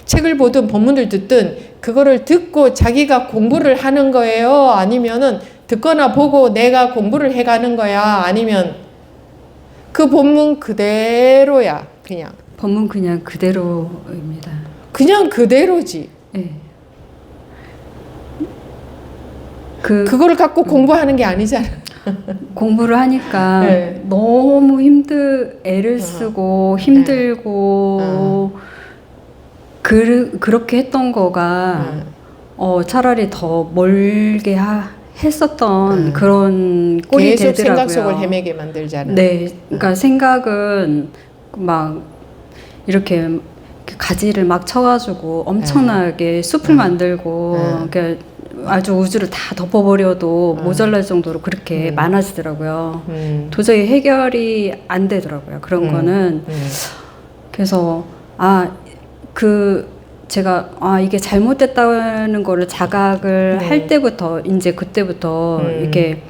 책을 보든 본문을 듣든 그거를 듣고 자기가 공부를 하는 거예요? 아니면은 듣거나 보고 내가 공부를 해가는 거야? 아니면 그 본문 그대로야, 그냥? 본문 그냥 그대로입니다. 그냥 그대로지. 네. 그거를 갖고 공부하는 게 아니잖아. 공부를 하니까 네. 너무 애를 쓰고 힘들고 그렇게 했던 거가 차라리 더 멀게 했었던 그런 꼴이 계속 되더라고요. 생각 속을 헤매게 만들잖아. 네, 그러니까 생각은 막 이렇게 가지를 막 쳐가지고 엄청나게 숲을 만들고 그러니까 아주 우주를 다 덮어버려도 모자랄 정도로 그렇게 많아지더라고요. 도저히 해결이 안 되더라고요. 그런 거는. 그래서 제가 이게 잘못됐다는 거를 자각을 할 때부터 이제 그때부터 이렇게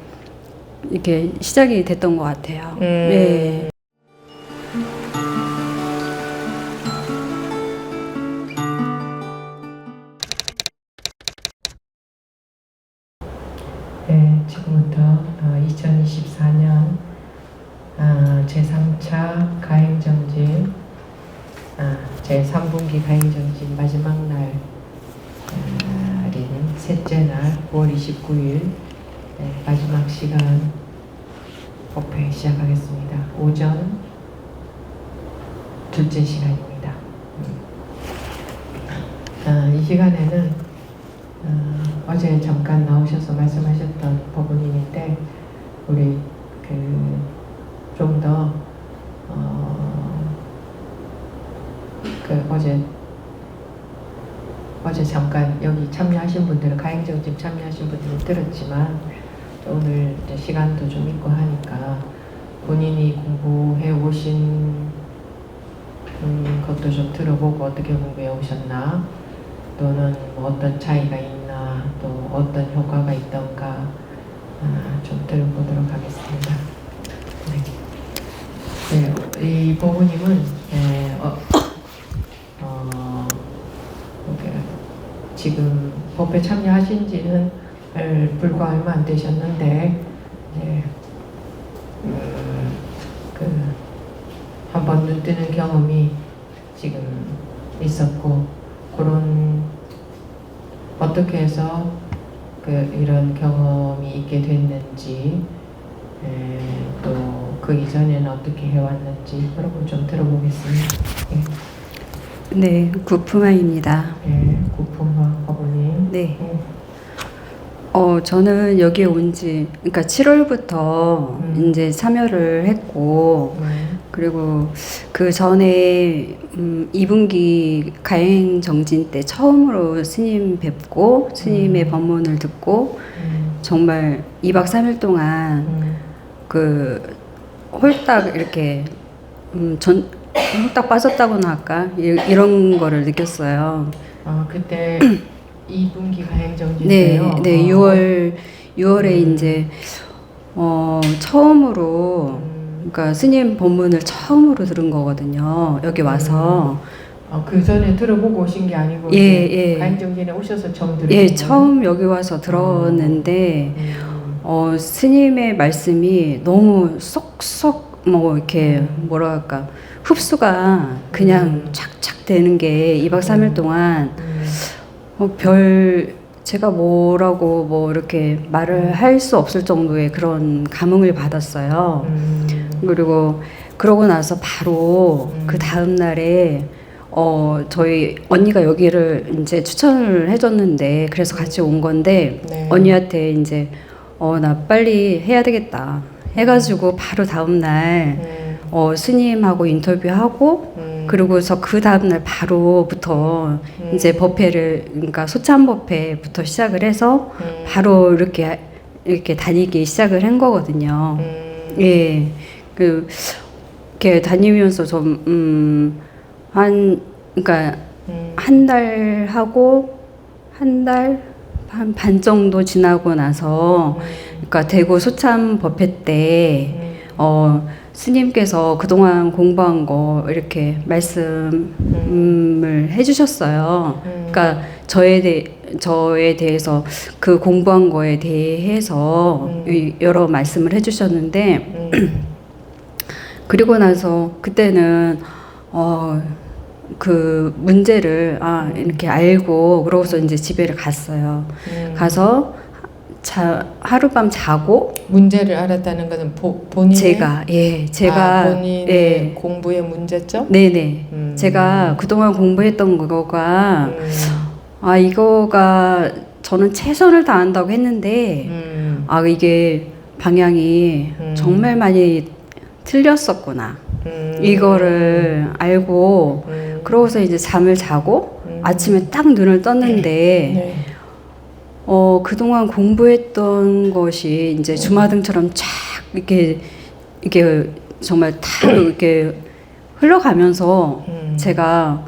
시작이 됐던 것 같아요. 네. 네, 지금부터 2024년 제3차 가행정진 제3분기 가행정진 마지막 날인 셋째 날 9월 29일 마지막 시간 법회 시작하겠습니다. 오전 둘째 시간입니다. 이 시간에는 어제 잠깐 나오셔서 말씀하셨던 법원님인데 우리 좀 더 어제 잠깐 여기 참여하신 분들은 가행정진 참여하신 분들은 들었지만 오늘 이제 시간도 좀 있고 하니까 본인이 공부해 오신 것도 좀 들어보고 어떻게 공부해 오셨나 또는 뭐 어떤 차이가 있나 또 어떤 효과가 있던가 좀 들어보도록 하겠습니다. 네, 이 보부님은 지금 법회 참여하신 지는 불과 얼마 안 되셨는데 이제 한번 눈 뜨는 경험이 지금 있었고 그런 어떻게 해서 이런 경험이 있게 됐는지 또 그 이전에는 어떻게 해왔는지 그런 걸 좀 들어보겠습니다. 네, 구품아입니다. 네, 구품아 법원님. 네. 저는 여기에 온 지, 그러니까 7월부터 이제 참여를 했고, 그리고 그 전에 2분기 가행정진 때 처음으로 스님 뵙고, 스님의 법문을 듣고, 정말 2박 3일 동안 홀딱 이렇게, 홀딱 빠졌다고나 할까? 이런 거를 느꼈어요. 그때 2분기 가행정진 네, 때요? 네, 6월에 이제 처음으로 그러니까 스님 법문을 처음으로 들은 거거든요. 여기 와서. 그 전에 들어보고 오신 게 아니고 예. 가행정진에 오셔서 처음 들으신 예, 거예요? 처음 여기 와서 들었는데 스님의 말씀이 너무 쏙쏙 뭐 이렇게 뭐라 할까 흡수가 그냥 착착 되는 게 2박 3일 동안 제가 뭐라고 뭐 이렇게 말을 할 수 없을 정도의 그런 감흥을 받았어요. 그리고 그러고 나서 바로 그 다음 날에 저희 언니가 여기를 이제 추천을 해줬는데 그래서 같이 온 건데 언니한테 이제 나 빨리 해야 되겠다 해가지고 바로 다음 날 스님하고 인터뷰하고 그리고서 그 다음날 바로부터 이제 법회를 그러니까 소참 법회부터 시작을 해서 바로 이렇게 다니기 시작을 한 거거든요. 예, 이렇게 다니면서 좀 그러니까 한 달 하고 한 달 반 정도 지나고 나서 그러니까 대구 소참 법회 때 스님께서 그동안 공부한 거 이렇게 말씀을 해주셨어요. 그러니까 저에 대해서 그 공부한 거에 대해서 여러 말씀을 해주셨는데 그리고 나서 그때는 그 문제를 이렇게 알고 그러고서 이제 집에를 갔어요. 가서 하룻밤 자고 문제를 알았다는 것은 본인의 제가 본인의 공부의 문제점? 네네. 제가 그동안 공부했던 거가 이거가 저는 최선을 다한다고 했는데 이게 방향이 정말 많이 틀렸었구나. 이거를 알고 그러고서 이제 잠을 자고 아침에 딱 눈을 떴는데 그동안 공부했던 것이 이제 주마등처럼 쫙 이게 정말 다 이렇게 흘러가면서 제가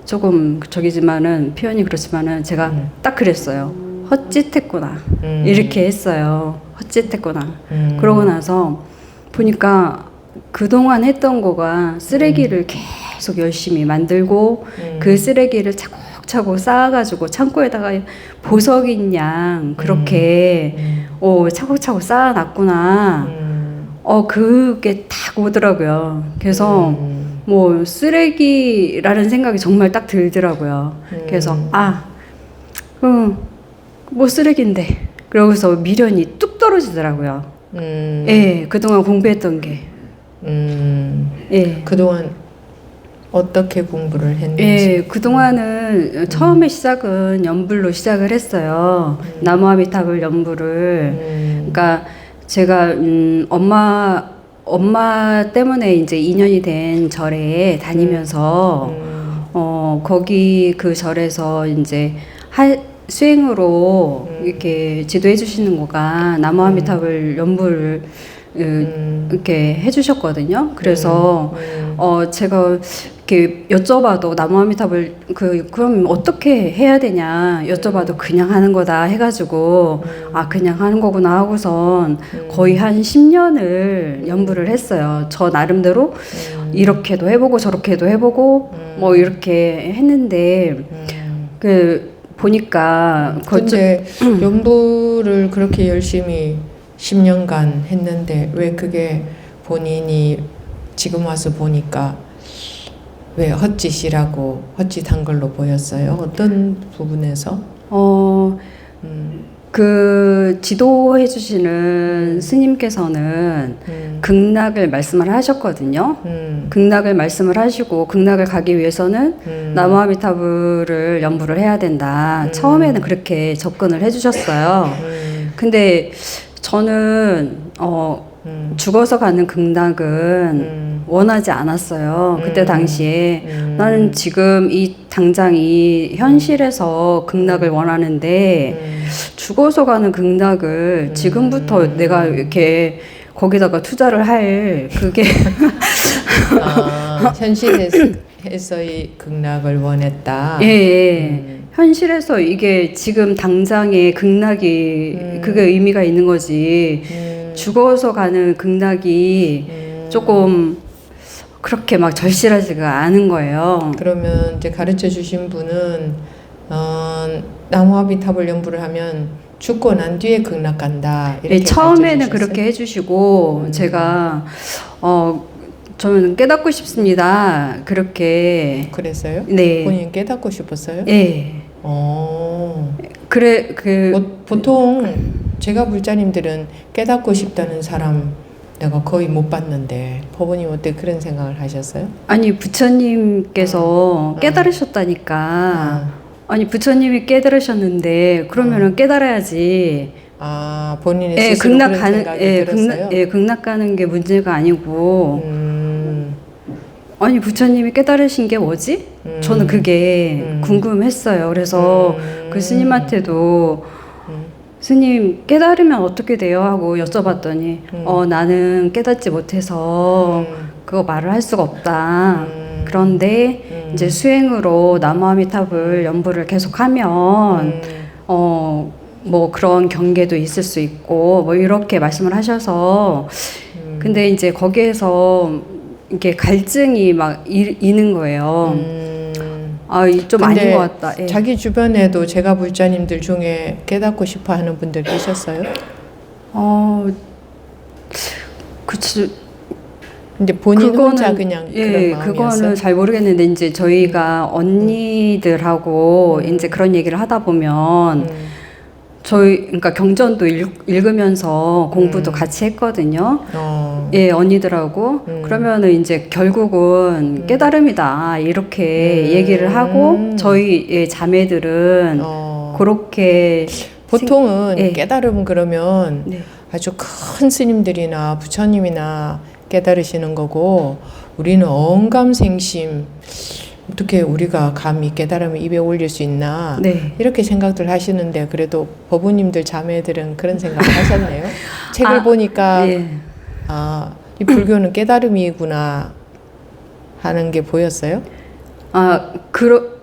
조금 저기지만은 표현이 그렇지만은 제가 딱 그랬어요. 헛짓했구나. 이렇게 했어요. 헛짓했구나. 그러고 나서 보니까 그동안 했던 거가 쓰레기를 계속 열심히 만들고 그 쓰레기를 차곡차곡 쌓아가지고 창고에다가 보석인 양 그렇게 차곡차곡 쌓아놨구나. 그게 딱 오더라고요. 그래서 뭐 쓰레기라는 생각이 정말 딱 들더라고요. 그래서 뭐 쓰레기인데 그러고서 미련이 뚝 떨어지더라고요. 예, 그동안 공부했던 게. 예. 그동안 어떻게 공부를 했는지. 예, 그동안은 처음에 시작은 연불로 시작을 했어요. 나무아미타불 연불을. 그러니까 제가 엄마 때문에 이제 인연이 된 절에 다니면서 거기 그 절에서 이제 수행으로 이렇게 지도해 주시는 거가 나무아미타불 연불을 이렇게 해주셨거든요. 그래서 제가 이렇게 여쭤봐도 나무아미타불 그럼 어떻게 해야 되냐 여쭤봐도 그냥 하는 거다 해가지고 그냥 하는 거구나 하고선 거의 한 10년을 연불을 했어요. 저 나름대로 이렇게도 해보고 저렇게도 해보고 뭐 이렇게 했는데 보니까 근데 연불을 그렇게 열심히 10년간 했는데 왜 그게 본인이 지금 와서 보니까 왜 헛짓이라고 헛짓한 걸로 보였어요? 어떤 부분에서? 그 지도해 주시는 스님께서는 극락을 말씀을 하셨거든요. 극락을 말씀을 하시고 극락을 가기 위해서는 나무아미타불을 연불을 해야 된다. 처음에는 그렇게 접근을 해 주셨어요. 근데 저는 죽어서 가는 극락은 원하지 않았어요. 그때 당시에 나는 지금 이 당장 이 현실에서 극락을 원하는데 죽어서 가는 극락을 지금부터 내가 이렇게 거기다가 투자를 할 그게 현실에서의 극락을 원했다. 예. 현실에서 이게 지금 당장의 극락이 그게 의미가 있는 거지. 죽어서 가는 극락이 조금 그렇게 막 절실하지가 않은 거예요. 그러면 이제 가르쳐 주신 분은 나무아미타불 연불을 하면 죽고 난 뒤에 극락 간다. 이렇게 네, 처음에는 그렇게 해주시고 제가 저는 깨닫고 싶습니다. 그렇게. 그랬어요? 네. 본인 깨닫고 싶었어요? 네. 그래 보통 제가 불자님들은 깨닫고 싶다는 사람 내가 거의 못 봤는데 법원님 어때 그런 생각을 하셨어요? 아니 부처님께서 깨달으셨다니까. 아니 부처님이 깨달으셨는데 그러면은 깨달아야지. 본인의 스스로 그런 생각이 들었어요? 극락 가는 게 문제가 아니고. 아니 부처님이 깨달으신 게 뭐지? 저는 그게 궁금했어요. 그래서 그 스님한테도 스님 깨달으면 어떻게 돼요? 하고 여쭤봤더니 나는 깨닫지 못해서 그거 말을 할 수가 없다. 그런데 이제 수행으로 나무아미타불 연불을 계속하면 뭐 그런 경계도 있을 수 있고 뭐 이렇게 말씀을 하셔서 근데 이제 거기에서 이렇게 갈증이 막 있는 거예요. 아, 좀 아닌 근데 것 같다. 예. 자기 주변에도 제가 불자님들 중에 깨닫고 싶어 하는 분들 계셨어요? 그치. 근데 본인 혼자 그냥 예, 그런 그거는 마음이었어요? 잘 모르겠는데 이제 저희가 언니들하고 이제 그런 얘기를 하다 보면 저희 그러니까 경전도 읽으면서 공부도 같이 했거든요. 예, 언니들하고 그러면은 이제 결국은 깨달음이다 이렇게 얘기를 하고 저희 예, 자매들은 그렇게 보통은 예. 깨달음 그러면 네. 아주 큰 스님들이나 부처님이나 깨달으시는 거고 우리는 언감생심 어떻게 우리가 감히 깨달음을 입에 올릴 수 있나 네. 이렇게 생각들 하시는데 그래도 법부님들 자매들은 그런 생각 하셨네요. 책을 보니까 예. 이 불교는 깨달음이구나 하는 게 보였어요?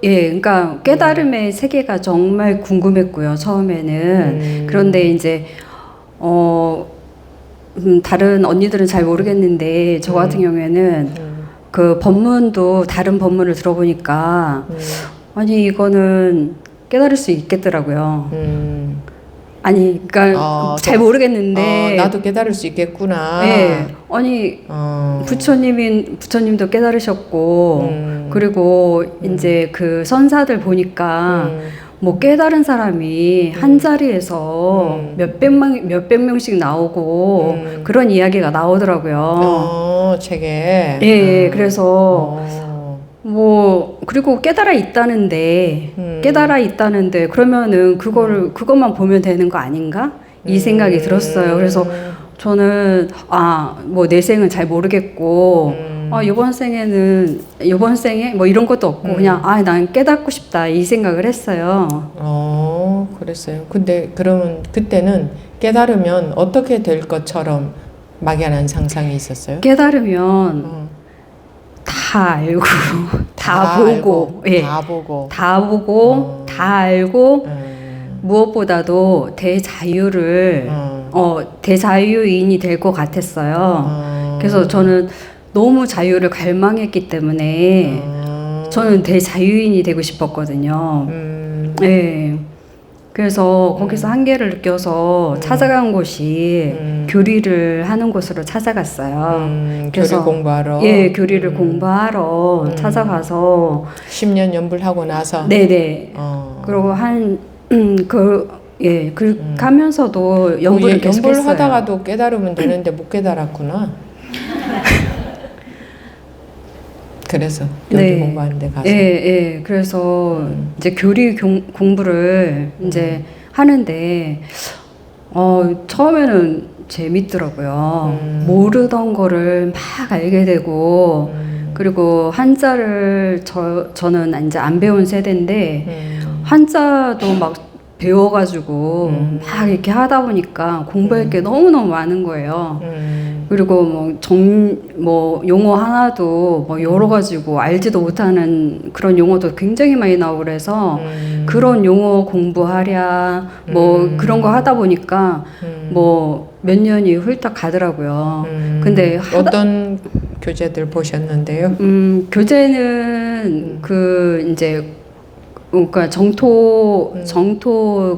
예, 그러니까 깨달음의 세계가 정말 궁금했고요, 처음에는. 그런데 이제, 다른 언니들은 잘 모르겠는데, 저 같은 경우에는 그 법문도 다른 법문을 들어보니까, 아니, 이거는 깨달을 수 있겠더라고요. 아니, 그러니까 잘 모르겠는데. 나도 깨달을 수 있겠구나. 네. 아니, 부처님도 깨달으셨고, 그리고 이제 그 선사들 보니까, 뭐 깨달은 사람이 한 자리에서 몇백 명씩 나오고, 그런 이야기가 나오더라고요. 책에. 예, 그래서, 뭐, 그리고 깨달아 있다는데, 그러면은 그것만 보면 되는 거 아닌가? 이 생각이 들었어요. 그래서 저는, 뭐, 내생은 잘 모르겠고, 요번 생에 뭐 이런 것도 없고, 그냥, 난 깨닫고 싶다. 이 생각을 했어요. 그랬어요. 근데 그러면 그때는 깨달으면 어떻게 될 것처럼 막연한 상상이 있었어요? 깨달으면, 다 알고, 다 보고, 예. 다 보고, 다 알고, 무엇보다도 대자유를, 대자유인이 될 것 같았어요. 그래서 저는 너무 자유를 갈망했기 때문에, 저는 대자유인이 되고 싶었거든요. 예. 그래서 거기서 한계를 느껴서 찾아간 곳이 교리를 하는 곳으로 찾아갔어요. 그래서 교리 공부하러? 예, 교리를 공부하러 찾아가서 10년 연불하고 나서? 네네. 그리고 가면서도 연불을 계속했어요. 연불하다가도 깨달으면 되는데 못 깨달았구나. 그래서 교리 공부하는 데 가서. 예. 그래서 이제 교리 공부를 이제 하는데 처음에는 재밌더라고요. 모르던 거를 막 알게 되고 그리고 한자를 저는 이제 안 배운 세대인데 한자도 막 배워가지고 막 이렇게 하다 보니까 공부할 게 너무너무 많은 거예요. 그리고 뭐 용어 하나도 뭐 여러 가지고 알지도 못하는 그런 용어도 굉장히 많이 나오고 그래서 그런 용어 공부하랴 뭐 그런 거 하다 보니까 뭐 몇 년이 훌쩍 가더라고요. 근데 어떤 교재들 보셨는데요? 교재는 그러니까 정토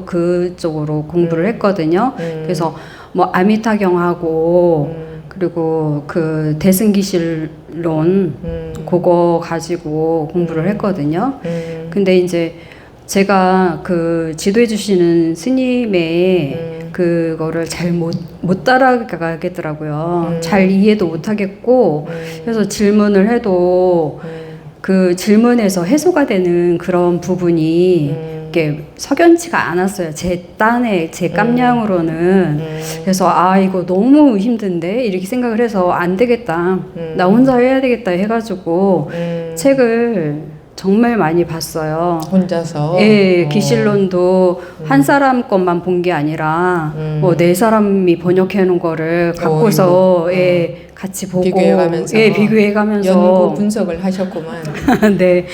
그쪽으로 공부를 했거든요. 그래서 뭐 아미타경하고 그리고 그 대승기실론 그거 가지고 공부를 했거든요. 근데 이제 제가 그 지도해 주시는 스님의 그거를 잘 못 따라가겠더라고요. 잘 이해도 못 하겠고 그래서 질문을 해도 그 질문에서 해소가 되는 그런 부분이 이게 석연치가 않았어요. 제 깜냥으로는. 그래서 이거 너무 힘든데 이렇게 생각을 해서 안 되겠다. 나 혼자 해야 되겠다 해가지고 책을 정말 많이 봤어요. 혼자서? 예, 기실론도 한 사람 것만 본 게 아니라 뭐 네 사람이 번역해 놓은 거를 갖고서 예, 같이 보고 비교해가면서 비교해가면서 연구 분석을 하셨구만. 네.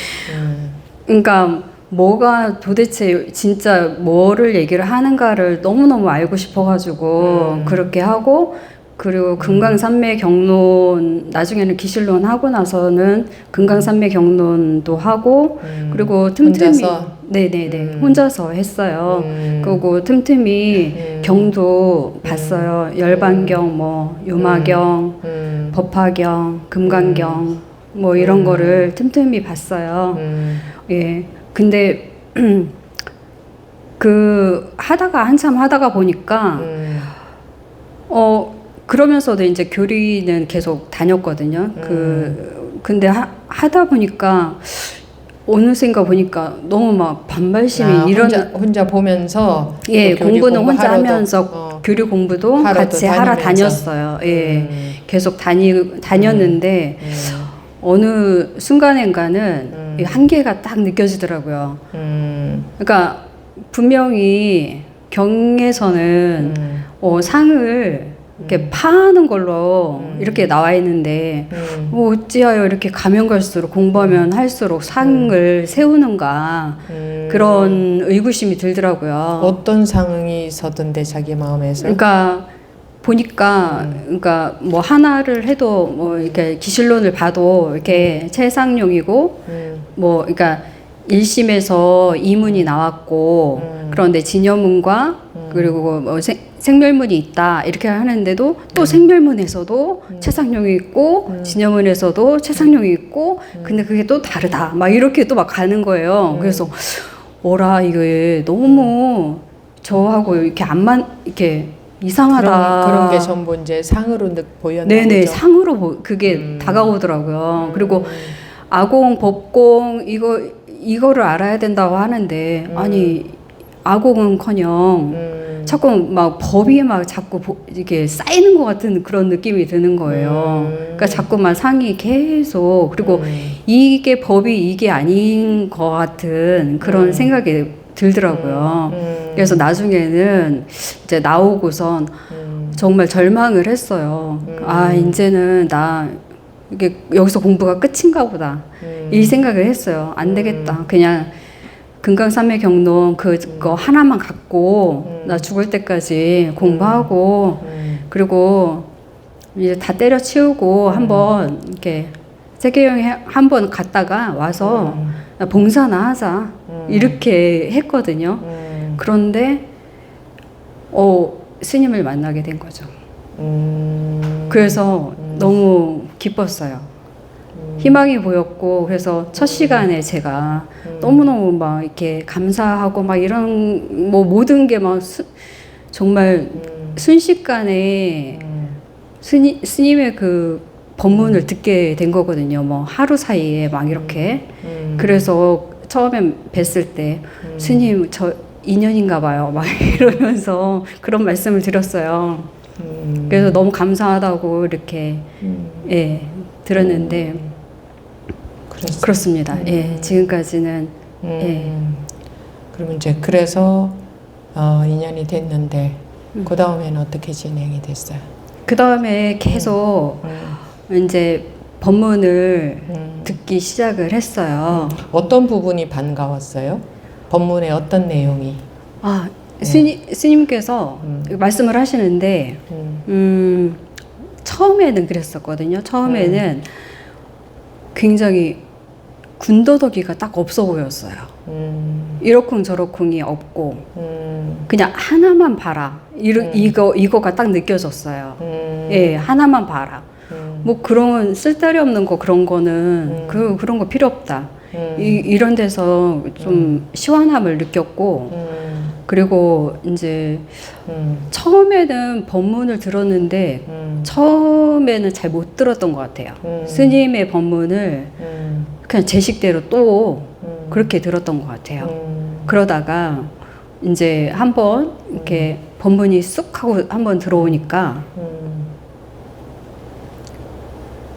그러니까 뭐가 도대체 진짜 뭐를 얘기를 하는가를 너무너무 알고 싶어가지고 그렇게 하고 그리고 금강산맥 경론 나중에는 기실론 하고 나서는 금강산맥 경론도 하고 그리고 틈틈이 혼자서? 네네네 혼자서 했어요. 그리고 틈틈이 경도 봤어요. 열반경, 뭐 요마경, 법화경, 금강경 뭐 이런 거를 틈틈이 봤어요. 예. 근데 그 하다가 한참 하다가 보니까 그러면서도 이제 교리는 계속 다녔거든요. 근데 하다 보니까 어느샌가 보니까 너무 막 반발심이 혼자 보면서 예, 교리 공부는 혼자 공부하러도, 하면서 교리 공부도 같이 하러 다녔어요. 예. 계속 다녔는데 어느 순간인가는 이 한계가 딱 느껴지더라고요. 그러니까 분명히 경에서는 상을 이렇게 파는 걸로 이렇게 나와 있는데 어찌하여 이렇게 가면 갈수록 공부하면 할수록 상을 세우는가 그런 의구심이 들더라고요. 어떤 상황이 있었던데 자기 마음에서? 그러니까 보니까 그러니까 뭐 하나를 해도 뭐 이렇게 기실론을 봐도 이렇게 최상용이고 뭐 그러니까 1심에서 이문이 나왔고 그런데 진여문과 그리고 뭐 생멸문이 있다 이렇게 하는데도 또 생멸문에서도 최상용이 있고 진여문에서도 최상용이 있고 근데 그게 또 다르다 막 이렇게 또 막 가는 거예요. 그래서 어라 이게 너무 저하고 이렇게 이렇게 이상하다. 그런 게 전부 이제 상으로 보였나 네네 보죠? 상으로 그게 다가오더라고요. 그리고 아공 법공 이거를 알아야 된다고 하는데 아니 아공은커녕 자꾸 막 법이 막 자꾸 이게 쌓이는 것 같은 그런 느낌이 드는 거예요. 그러니까 자꾸만 상이 계속 그리고 이게 법이 이게 아닌 것 같은 그런 생각이 들더라고요. 그래서 나중에는 이제 나오고선 정말 절망을 했어요. 아 이제는 나 이게 여기서 공부가 끝인가 보다 이 생각을 했어요. 안 되겠다. 그냥 금강산맥 경론 그거 하나만 갖고 나 죽을 때까지 공부하고 그리고 이제 다 때려치우고 한번 이렇게 세계여행 한번 갔다가 와서 봉사나 하자 이렇게 했거든요. 그런데 스님을 만나게 된 거죠. 그래서 너무 기뻤어요. 희망이 보였고 그래서 첫 시간에 제가 너무너무 막 이렇게 감사하고 막 이런 뭐 모든 게 막 정말 순식간에 스님의 그 법문을 듣게 된 거거든요. 뭐 하루 사이에 막 이렇게 그래서 처음에 뵀을 때 스님 저 인연인가 봐요 막 이러면서 그런 말씀을 드렸어요. 그래서 너무 감사하다고 이렇게 예 들었는데 그렇습니다. 예 지금까지는 예. 그러면 이제 그래서 인연이 됐는데 그 다음에는 어떻게 진행이 됐어요? 그 다음에 계속 이제 법문을 듣기 시작을 했어요. 어떤 부분이 반가웠어요? 법문의 어떤 내용이? 스님께서 말씀을 하시는데 처음에는 그랬었거든요. 처음에는 굉장히 군더더기가 딱 없어 보였어요. 이러쿵저러쿵이 없고 그냥 하나만 봐라. 이거가 딱 느껴졌어요. 예, 하나만 봐라. 뭐 그런 쓸데리 없는 거 그런 거는 그런 거 필요 없다. 이런 데서 좀 시원함을 느꼈고 그리고 이제 처음에는 법문을 들었는데 처음에는 잘 못 들었던 것 같아요. 스님의 법문을 그냥 제 식대로 또 그렇게 들었던 것 같아요. 그러다가 이제 한번 이렇게 법문이 쑥 하고 한번 들어오니까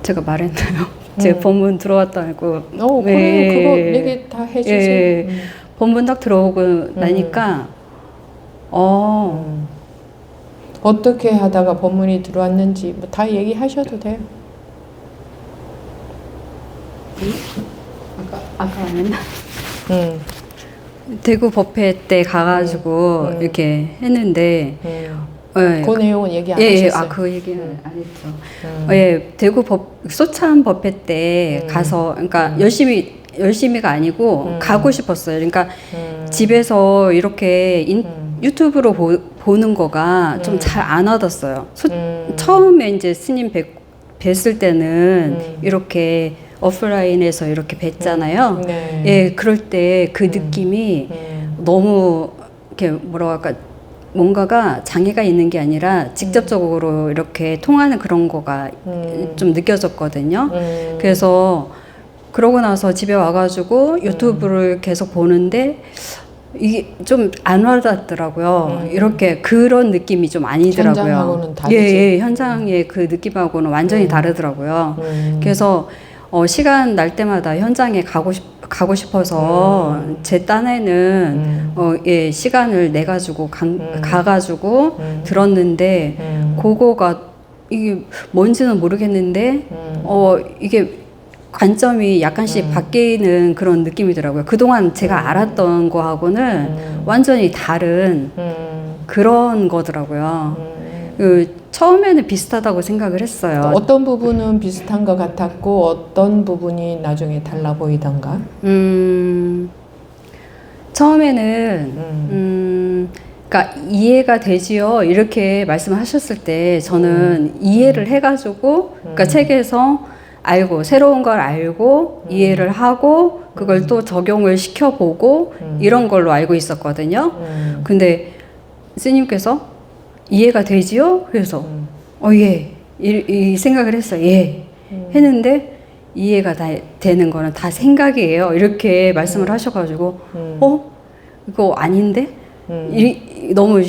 나가 말했나요? 제 법문 들어왔다고. 그래, 그거 얘기 다 해주세요. 예, 법문 딱 들어오고 나니까 어떻게 하다가 법문이 들어왔는지 뭐 다 얘기하셔도 돼요. 아까 안 했나? 대구 법회 때 가가지고 이렇게 했는데 예, 그 내용은 얘기 안 예, 예, 하셨어요? 그 얘기는 안 했죠. 예, 대구 소참 법회 때 가서, 그러니까 열심히가 아니고 가고 싶었어요. 그러니까 집에서 이렇게 유튜브로 보는 거가 좀 잘 안 와닿았어요. 처음에 이제 스님 뵀을 때는 이렇게 오프라인에서 이렇게 뵀잖아요. 네. 예, 그럴 때 그 느낌이 너무 이렇게 뭐라고 할까, 뭔가가 장애가 있는 게 아니라 직접적으로 이렇게 통하는 그런 거가 좀 느껴졌거든요. 그래서 그러고 나서 집에 와가지고 유튜브를 계속 보는데 이게 좀 안 와닿더라고요. 이렇게 그런 느낌이 좀 아니더라고요. 현장하고는 다르지. 예, 예, 현장의 그 느낌하고는 완전히 다르더라고요. 그래서 시간 날 때마다 현장에 가고 싶어서 제 딴에는 예, 시간을 내 가지고 가가지고 들었는데 그거가 이게 뭔지는 모르겠는데 이게 관점이 약간씩 바뀌는 그런 느낌이더라고요. 그동안 제가 알았던 거하고는 완전히 다른 그런 거더라고요. 처음에는 비슷하다고 생각을 했어요. 어떤 부분은 비슷한 것 같았고 어떤 부분이 나중에 달라 보이던가? 처음에는 그러니까 이해가 되지요 이렇게 말씀하셨을 때 저는 이해를 해가지고 그러니까 책에서 알고 새로운 걸 알고 이해를 하고 그걸 또 적용을 시켜보고 이런 걸로 알고 있었거든요. 근데 스님께서 이해가 되지요? 그래서 예, 이 생각을 했어요. 예, 했는데 이해가 다 되는 거는 다 생각이에요. 이렇게 말씀을 하셔가지고 이거 아닌데? 너무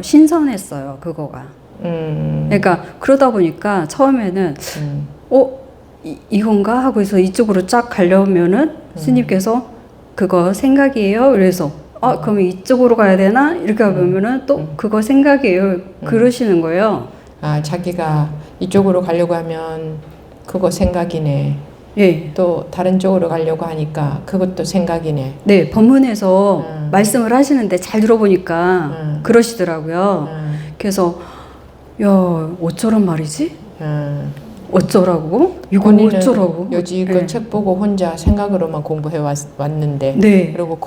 신선했어요. 그거가. 그러니까 그러다 보니까 처음에는 이건가 하고서 이쪽으로 쫙 가려면은 스님께서 그거 생각이에요. 그래서 그럼 이쪽으로 가야 되나? 이렇게 보면은 또 그거 생각이에요. 그러시는 거예요. 아, 자기가 이쪽으로 가려고 하면 그거 생각이네. 예. 또 다른 쪽으로 가려고 하니까 그것도 생각이네. 네, 법문에서 말씀을 하시는데 잘 들어보니까 그러시더라고요. 그래서 야, 어쩌란 말이지? 어쩌라고? 이거 어쩌라고? 여지껏 네. 책 보고 혼자 생각으로만 공부해 왔는데 네. 그리고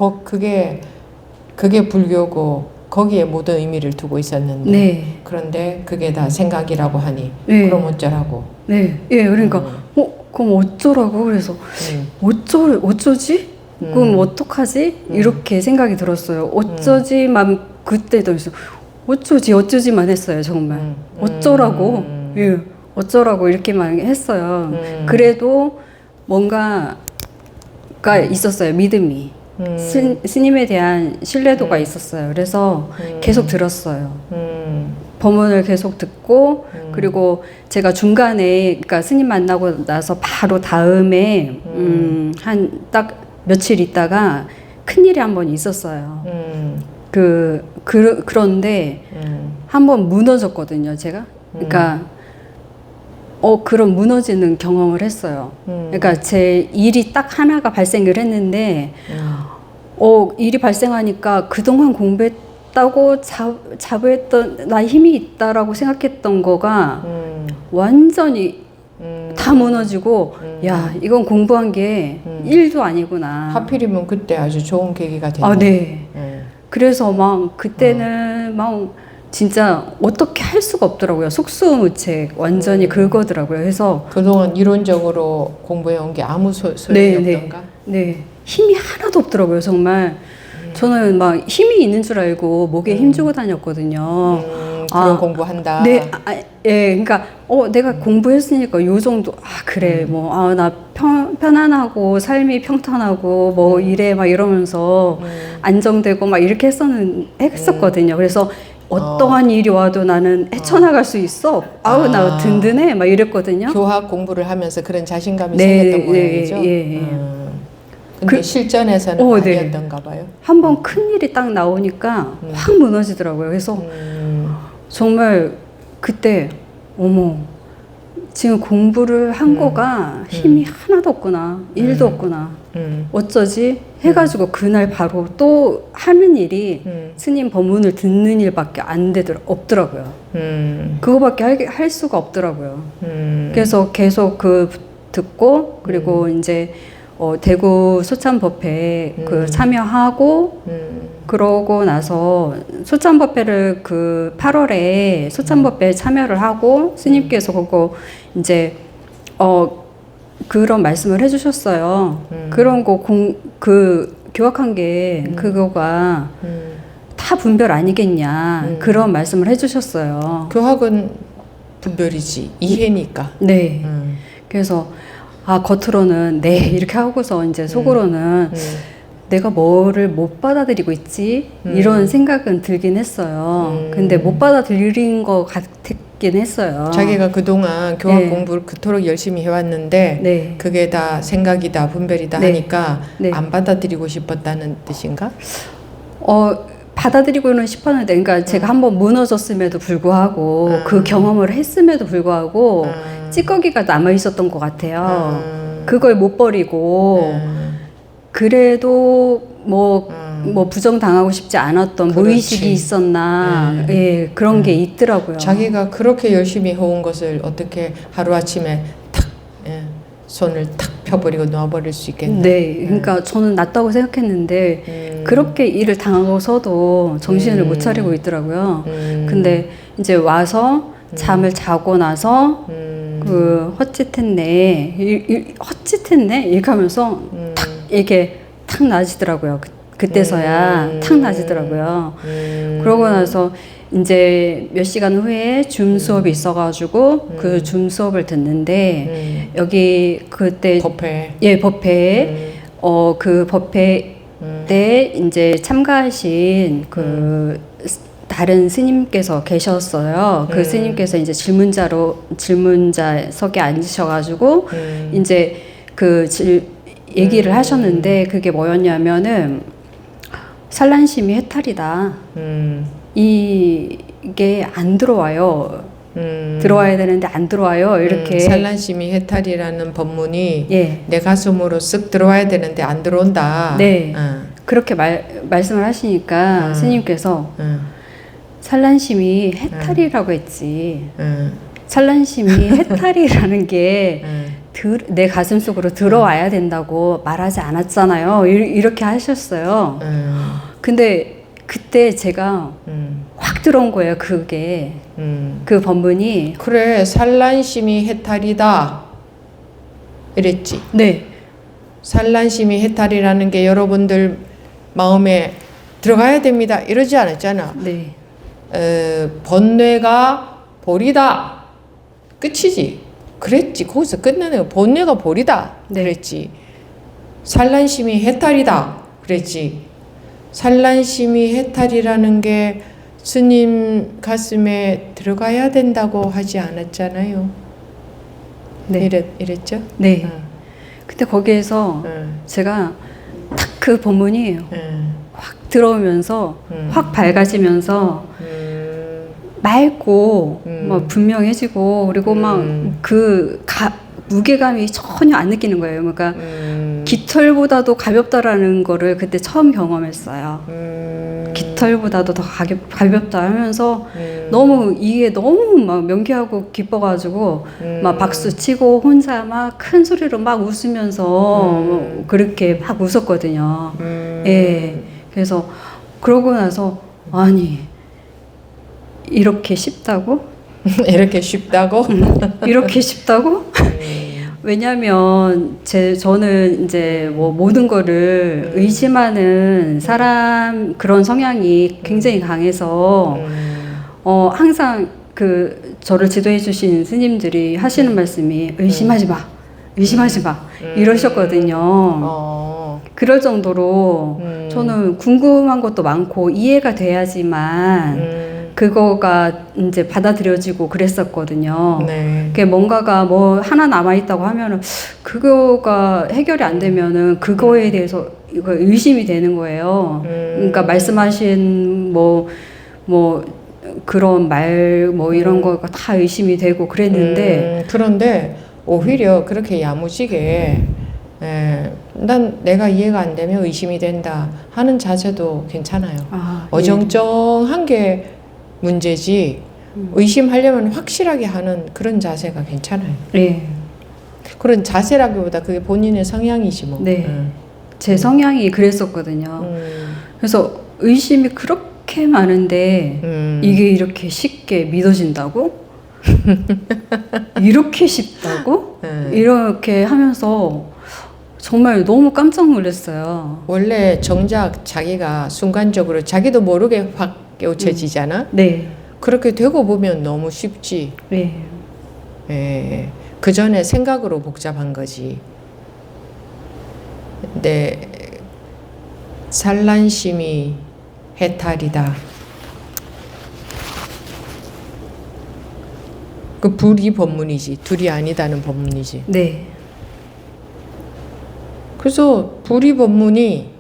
그게 불교고 거기에 모든 의미를 두고 있었는데 네. 그런데 그게 다 생각이라고 하니 네. 그럼 어쩌라고? 네, 예, 그러니까 그럼 어쩌라고? 그래서 어쩌지? 그럼 어떡하지? 이렇게 생각이 들었어요. 어쩌지만 그때도 있어. 어쩌지만 했어요, 정말. 어쩌라고? 예, 어쩌라고 이렇게만 했어요. 그래도 뭔가가 있었어요, 믿음이. 스님에 대한 신뢰도가 있었어요. 그래서 계속 들었어요. 법문을 계속 듣고 그리고 제가 중간에 그러니까 스님 만나고 나서 바로 다음에 한 딱 며칠 있다가 큰일이 한 번 있었어요. 그런데 한 번 무너졌거든요, 제가. 그러니까 그런 무너지는 경험을 했어요. 그러니까 제 일이 딱 하나가 발생을 했는데 일이 발생하니까 그동안 공부했다고 자부했던 나 힘이 있다라고 생각했던 거가 완전히 다 무너지고 야, 이건 공부한 게 1도 아니구나. 하필이면 그때 아주 좋은 계기가 됐네. 아, 네. 그래서 막 그때는 막 진짜 어떻게 할 수가 없더라고요. 속수무책 완전히 그거더라고요. 그래서 그동안 이론적으로 공부해온 게 아무 소용이 없던가? 네. 힘이 하나도 없더라고요. 정말 저는 막 힘이 있는 줄 알고 목에 힘 주고 다녔거든요. 그런 공부한다. 네, 예, 그러니까 내가 공부했으니까 요 정도 그래 나 편안하고 삶이 평탄하고 뭐 이래 막 이러면서 안정되고 막 이렇게 했었거든요. 그래서 어떠한 일이 와도 나는 헤쳐나갈 수 있어. 나 든든해 막 이랬거든요. 교학 공부를 하면서 그런 자신감이 생겼던 모양이죠. 근데 실전에서는 아니었던가 봐요. 한번 큰 일이 딱 나오니까 확 무너지더라고요. 그래서 정말 그때 지금 공부를 한 거가 힘이 하나도 없구나, 일도 없구나. 어쩌지? 해가지고 그날 바로 또 하는 일이 스님 법문을 듣는 일밖에 없더라고요. 그거밖에 할 수가 없더라고요. 그래서 계속 듣고, 그리고 이제 대구 소참법회 참여하고, 그러고 나서 소참법회를 8월에 소참법회에 참여를 하고, 스님께서 그거 이제 그런 말씀을 해주셨어요. 그런 거 교학한 게 그거가 다 분별 아니겠냐, 그런 말씀을 해주셨어요. 교학은 분별이지, 이해니까. 네. 그래서 겉으로는 네 이렇게 하고서 이제 속으로는 내가 뭐를 못 받아들이고 있지? 이런 생각은 들긴 했어요. 근데 못 받아들인 것 같긴 했어요. 자기가 그동안 교학 네. 공부를 그토록 열심히 해왔는데 네. 그게 다 생각이다, 분별이다 네. 하니까 네. 안 받아들이고 싶었다는 뜻인가? 받아들이고는 싶었는데, 그러니까 제가 한번 무너졌음에도 불구하고 그 경험을 했음에도 불구하고 찌꺼기가 남아 있었던 것 같아요. 그걸 못 버리고 그래도 뭐 부정당하고 싶지 않았던 그렇지. 무의식이 있었나, 예, 그런 게 있더라고요. 자기가 그렇게 열심히 해온 것을 어떻게 하루아침에 탁 손을 탁 펴버리고 놔버릴 수 있겠나? 네, 그러니까 저는 낫다고 생각했는데 그렇게 일을 당하고서도 정신을 못 차리고 있더라고요. 근데 이제 와서 잠을 자고 나서 헛짓했네 이렇게 하면서 탁 이렇게 탁 나아지더라고요. 그때서야 탁 나아지더라고요. 그러고 나서 이제 몇 시간 후에 줌 수업이 있어가지고 그 줌 수업을 듣는데 여기 그때 법회. 예, 법회에 그 법회 때 이제 참가하신 다른 스님께서 계셨어요. 그 스님께서 이제 질문자석에 앉으셔가지고 이제 얘기를 하셨는데, 그게 뭐였냐면은 산란심이 해탈이다. 이게 안 들어와요. 들어와야 되는데 안 들어와요. 이렇게 산란심이 해탈이라는 법문이 예. 내 가슴으로 쓱 들어와야 되는데 안 들어온다. 네. 그렇게 말씀을 하시니까 스님께서 산란심이 해탈이라고 했지. 산란심이 해탈이라는 게 내 가슴 속으로 들어와야 된다고 말하지 않았잖아요. 이렇게 하셨어요. 근데 그때 제가 확 들어온 거예요. 그게 그 법문이. 그래, 산란심이 해탈이다 이랬지. 네. 산란심이 해탈이라는 게 여러분들 마음에 들어가야 됩니다 이러지 않았잖아. 네. 번뇌가 보리다 끝이지. 그랬지. 거기서 끝나는 거. 번뇌가 보리다. 네. 그랬지. 산란심이 해탈이다. 그랬지. 산란심이 해탈이라는 게 스님 가슴에 들어가야 된다고 하지 않았잖아요. 네. 이랬죠? 네. 근데 거기에서 제가 딱 그 법문이 확 들어오면서 확 밝아지면서 맑고 막 분명해지고, 그리고 막 무게감이 전혀 안 느끼는 거예요. 그러니까 깃털보다도 가볍다라는 거를 그때 처음 경험했어요. 깃털보다도 더 가볍다 하면서 이게 너무 막 명쾌하고 기뻐가지고 막 박수 치고 혼자 막 큰 소리로 막 웃으면서 그렇게 막 웃었거든요. 예. 그래서 그러고 나서 아니 이렇게 쉽다고? 이렇게 쉽다고? 이렇게 쉽다고? 왜냐면 저는 이제 뭐 모든 거를 의심하는 사람, 그런 성향이 굉장히 강해서 항상 저를 지도해 주신 스님들이 하시는 말씀이 의심하지 마, 의심하지 마 이러셨거든요. 그럴 정도로 저는 궁금한 것도 많고 이해가 돼야지만 그거가 이제 받아들여지고 그랬었거든요. 네. 그게 뭔가가 뭐 하나 남아있다고 하면은 그거가 해결이 안 되면은 그거에 대해서 이거 의심이 되는 거예요. 그러니까 말씀하신 그런 말 뭐 이런 거가 다 의심이 되고 그랬는데 그런데 오히려 그렇게 야무지게 난 내가 이해가 안 되면 의심이 된다 하는 자세도 괜찮아요. 어정쩡한 게 문제지 의심하려면 확실하게 하는 그런 자세가 괜찮아요. 네. 그런 자세라기보다 그게 본인의 성향이지 뭐. 네. 제 성향이 그랬었거든요. 그래서 의심이 그렇게 많은데 이게 이렇게 쉽게 믿어진다고? 이렇게 쉽다고? 이렇게 하면서 정말 너무 깜짝 놀랐어요. 원래 정작 자기가 순간적으로 자기도 모르게 확 깨우쳐지잖아. 네. 그렇게 되고 보면 너무 쉽지. 네. 예. 그 전에 생각으로 복잡한 거지. 근데 산란심이 해탈이다. 그 불이 법문이지. 둘이 아니다는 법문이지. 네. 그래서 불이 법문이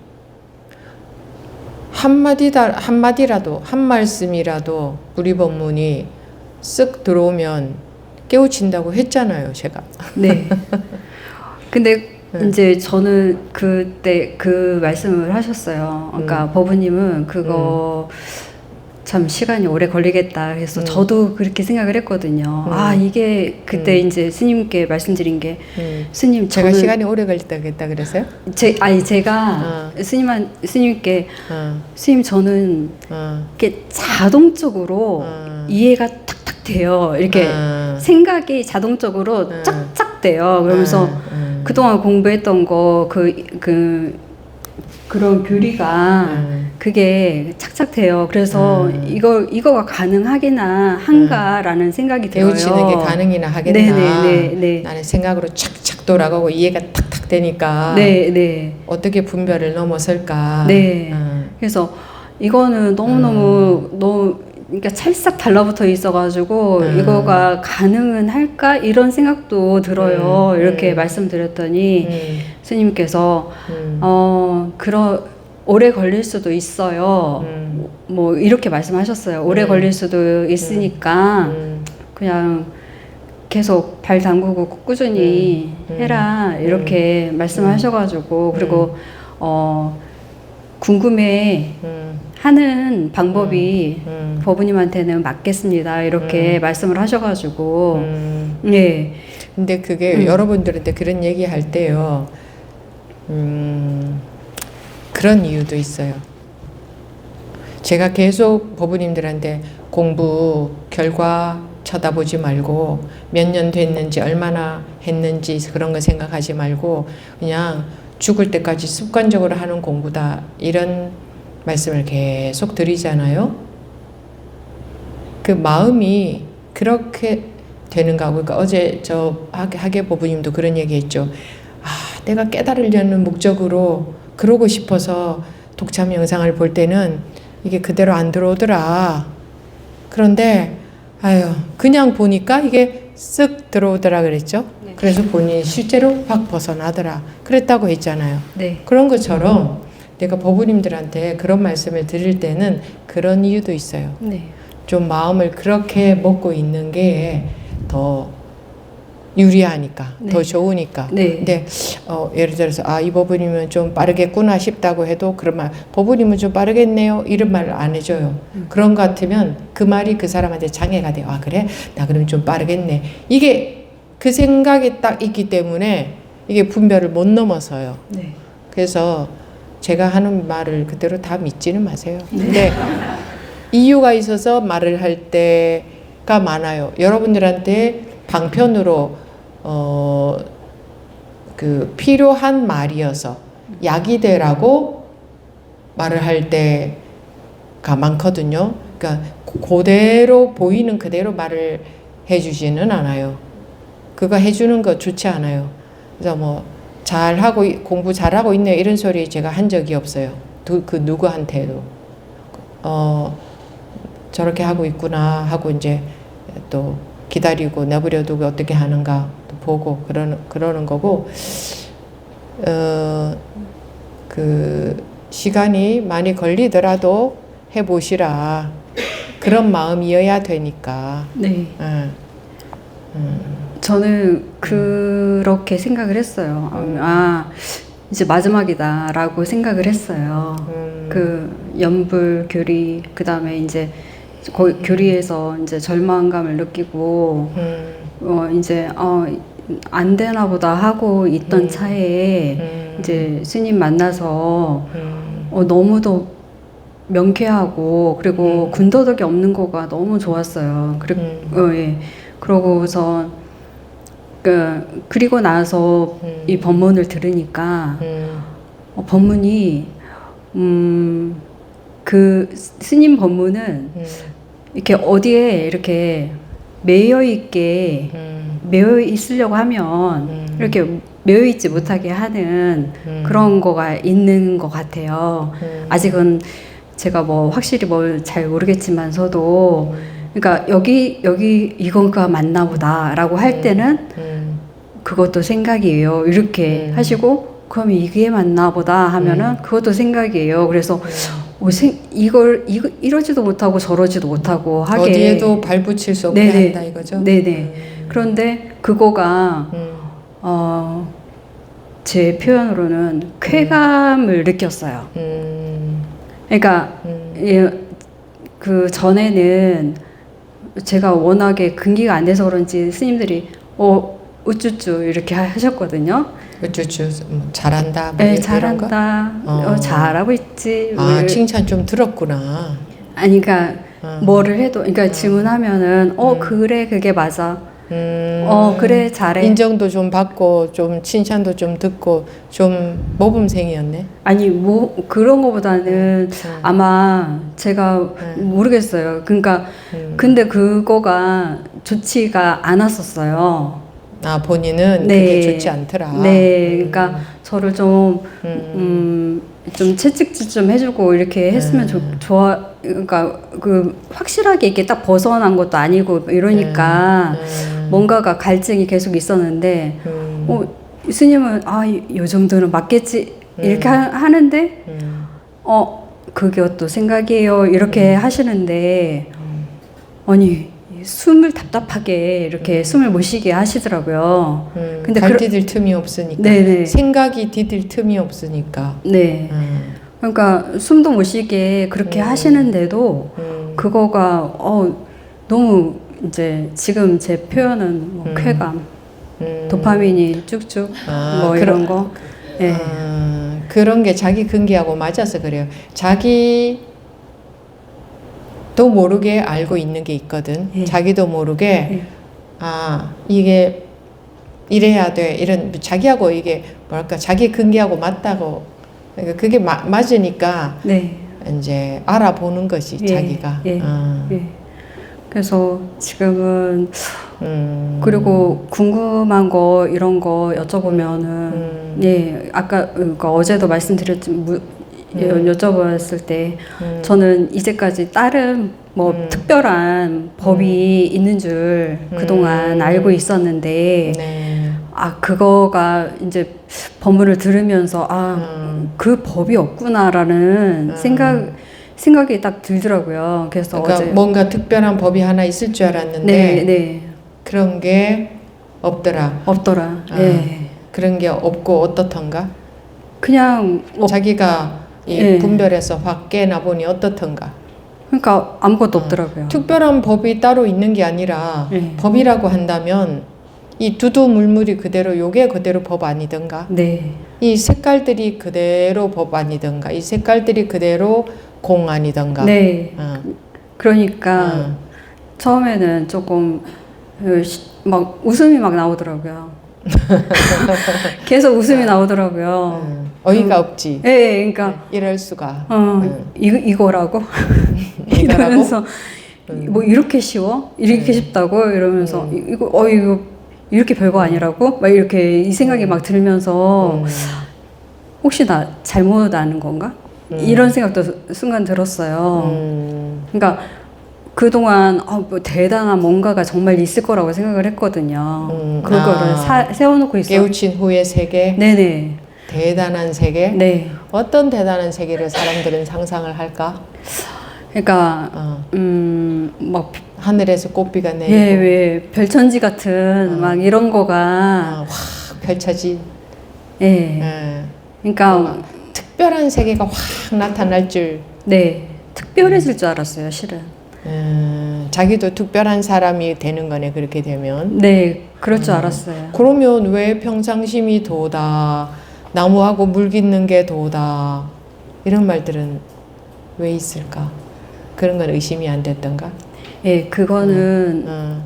한마디라도 한 말씀이라도 불이 법문이 쓱 들어오면 깨우친다고 했잖아요, 제가. 네. 근데 이제 저는 그때 그 말씀을 하셨어요. 그러니까 법우님은 그거 참 시간이 오래 걸리겠다. 그래서 저도 그렇게 생각을 했거든요. 이게 그때 이제 스님께 말씀드린 게 스님 제가 저는 시간이 오래 걸리겠다 그랬어요? 제가 스님께 스님 저는 이렇게 자동적으로 이해가 탁탁 돼요. 이렇게 생각이 자동적으로 쫙쫙 돼요. 그러면서 그동안 공부했던 거 그런 교리가 그게 착착 돼요. 그래서 이거가 가능하기나 한가라는 생각이 들어요. 깨우치는 게 가능이나 하겠나. 네네네. 나는 생각으로 착착 돌아가고 이해가 탁탁 되니까. 네. 어떻게 분별을 넘어설까. 네. 그래서 이거는 너무 그러니까 찰싹 달라붙어 있어가지고 이거가 가능은 할까 이런 생각도 들어요. 이렇게 말씀드렸더니 스님께서 오래 걸릴 수도 있어요. 뭐 이렇게 말씀하셨어요. 오래 걸릴 수도 있으니까 그냥 계속 발 담그고 꾸준히 해라 이렇게 말씀하셔가지고 그리고 궁금해 하는 방법이 법우님한테는 맞겠습니다 이렇게 말씀을 하셔가지고 네. 근데 그게 여러분들한테 그런 얘기 할 때요 그런 이유도 있어요. 제가 계속 법우님들한테 공부 결과 쳐다보지 말고 몇 년 됐는지 얼마나 했는지 그런 거 생각하지 말고 그냥 죽을 때까지 습관적으로 하는 공부다 이런 말씀을 계속 드리잖아요. 그 마음이 그렇게 되는가. 그러니까 어제 저 하계 법우님도 그런 얘기했죠. 내가 깨달으려는 목적으로 그러고 싶어서 독참 영상을 볼 때는 이게 그대로 안 들어오더라. 그런데 그냥 보니까 이게 쓱 들어오더라 그랬죠. 네. 그래서 본인이 실제로 확 벗어나더라 그랬다고 했잖아요. 네. 그런 것처럼 내가 법우님들한테 그런 말씀을 드릴 때는 그런 이유도 있어요. 네. 좀 마음을 그렇게 먹고 있는 게 더 유리하니까, 더 좋으니까. 네. 근데 예를 들어서 이 법우님은 좀 빠르겠구나 싶다고 해도 그런 말, 법우님은 좀 빠르겠네요 이런 말 안 해줘요. 그런 것 같으면 그 말이 그 사람한테 장애가 돼요. 그래? 나 그러면 좀 빠르겠네. 이게 그 생각이 딱 있기 때문에 이게 분별을 못 넘어서요. 네. 그래서 제가 하는 말을 그대로 다 믿지는 마세요. 근데 이유가 있어서 말을 할 때가 많아요. 여러분들한테 방편으로 필요한 말이어서 약이 되라고 말을 할 때가 많거든요. 그러니까 그대로 보이는 그대로 말을 해주지는 않아요. 그거 해주는 거 좋지 않아요. 그래서 뭐 공부 잘하고 있네 이런 소리 제가 한 적이 없어요. 그 누구한테도 저렇게 하고 있구나 하고 이제 또 기다리고 내버려두고 어떻게 하는가 또 보고 그러는 거고 그 시간이 많이 걸리더라도 해보시라 그런 마음이어야 되니까. 네. 응. 저는 그렇게 생각을 했어요. 아, 이제 마지막이다라고 생각을 했어요. 그 연불 교리, 그 다음에 이제 거기 교리에서 이제 절망감을 느끼고, 이제, 안 되나 보다 하고 있던 차에 이제 스님 만나서 너무도 명쾌하고, 그리고 군더더기 없는 거가 너무 좋았어요. 예. 그러고서, 그리고 나서 이 법문을 들으니까, 법문이, 그 스님 법문은 이렇게 어디에 이렇게 매여 있으려고 하면 이렇게 매여 있지 못하게 하는 그런 거가 있는 것 같아요. 아직은 제가 뭐 확실히 뭘 잘 모르겠지만서도 그러니까 여기 이건가 맞나 보다라고 할 때는 그것도 생각이에요. 이렇게 하시고 그럼 이게 맞나 보다 하면은 그것도 생각이에요. 그래서 이러지도 못하고 저러지도 못하고 하게 어디에도 발붙일 수 없게 네네. 한다 이거죠. 네네. 그런데 그거가 제 표현으로는 쾌감을 느꼈어요. 그러니까 그 전에는 제가 워낙에 근기가 안 돼서 그런지 스님들이 우쭈쭈 이렇게 하셨거든요. 우쭈쭈 잘한다. 뭐 네, 이런 잘한다. 거? 잘하고 있지. 아, 칭찬 좀 들었구나. 아니, 그러니까 뭐를 해도, 그러니까 질문하면은 그래, 그게 맞아. 그래, 잘해. 인정도 좀 받고 좀 칭찬도 좀 듣고 좀 모범생이었네. 아니 뭐 그런 거보다는 아마 제가 모르겠어요. 그러니까 근데 그거가 좋지가 않았었어요. 아, 본인은 네. 그게 좋지 않더라. 네, 그러니까 저를 좀 채찍질 좀 해주고 이렇게 했으면 좋아. 그러니까 그 확실하게 이렇게 딱 벗어난 것도 아니고 이러니까 뭔가가 갈증이 계속 있었는데, 스님은 요 정도는 맞겠지 이렇게 하는데, 그게 또 생각이에요 이렇게 하시는데, 아니 숨을 답답하게 이렇게 숨을 못 쉬게 하시더라고요. 근데 갈 디딜 틈이 없으니까. 네네. 생각이 디딜 틈이 없으니까. 네. 그러니까 숨도 못 쉬게 그렇게 하시는데도 그거가 너무 이제 지금 제 표현은 뭐 쾌감, 도파민이 쭉쭉 뭐 이런 거. 네. 그런 게 자기 근기하고 맞아서 그래요. 자기도 모르게 알고 있는 게 있거든. 네. 자기도 모르게 네. 이게 이래야 돼. 이런 자기하고 이게 뭐랄까 자기 근기하고 맞다고. 그러니까 그게 맞으니까 네. 이제 알아보는 것이 예, 자기가. 예, 예. 그래서 지금은 그리고 궁금한 거 이런 거 여쭤보면은 예 아까 그러니까 어제도 말씀드렸지만 여쭤봤을 때 저는 이제까지 다른 뭐 특별한 법이 있는 줄 그동안 알고 있었는데 네. 그거가 이제 법문을 들으면서 그 법이 없구나라는 생각이 딱 들더라고요. 그래서 그러니까 어제 뭔가 특별한 법이 하나 있을 줄 알았는데 네. 그런 게 없더라. 없더라. 예. 그런 게 없고 어떻던가? 그냥 자기가 이 분별해서 확 깨나 보니 어떻던가? 그러니까 아무것도 없더라고요. 특별한 법이 따로 있는 게 아니라 법이라고 한다면 이 두두물물이 그대로 요게 그대로 법 아니던가? 네. 이 색깔들이 그대로 법 아니던가? 이 색깔들이 그대로 공 아니던가? 네. 그러니까 처음에는 조금 막 웃음이 막 나오더라고요. 계속 웃음이 나오더라고요. 어이가 없지. 네, 그러니까 이럴 수가. 이거라고 이러면서 뭐 이렇게 쉬워? 이렇게 쉽다고 이러면서 이거 이렇게 별거 아니라고? 막 이렇게 이 생각이 막 들면서 혹시 나 잘못 아는 건가? 이런 생각도 순간 들었어요. 그러니까 그동안 뭐 대단한 뭔가가 정말 있을 거라고 생각을 했거든요. 그거를 세워놓고 있어. 깨우친 후의 세계? 네네. 대단한 세계? 네. 어떤 대단한 세계를 사람들은 상상을 할까? 그러니까 막 하늘에서 꽃비가 내리고 예, 왜 별천지 같은 막 이런 거가 확 펼쳐진 예. 그러니까 특별한 세계가 확 나타날 줄 네. 특별해질 줄 알았어요, 실은. 자기도 특별한 사람이 되는 거네, 그렇게 되면. 네, 그럴 줄 알았어요. 그러면 왜 평상심이 도다, 나무하고 물 깃는 게 도다, 이런 말들은 왜 있을까? 그런 건 의심이 안 됐던가? 예, 그거는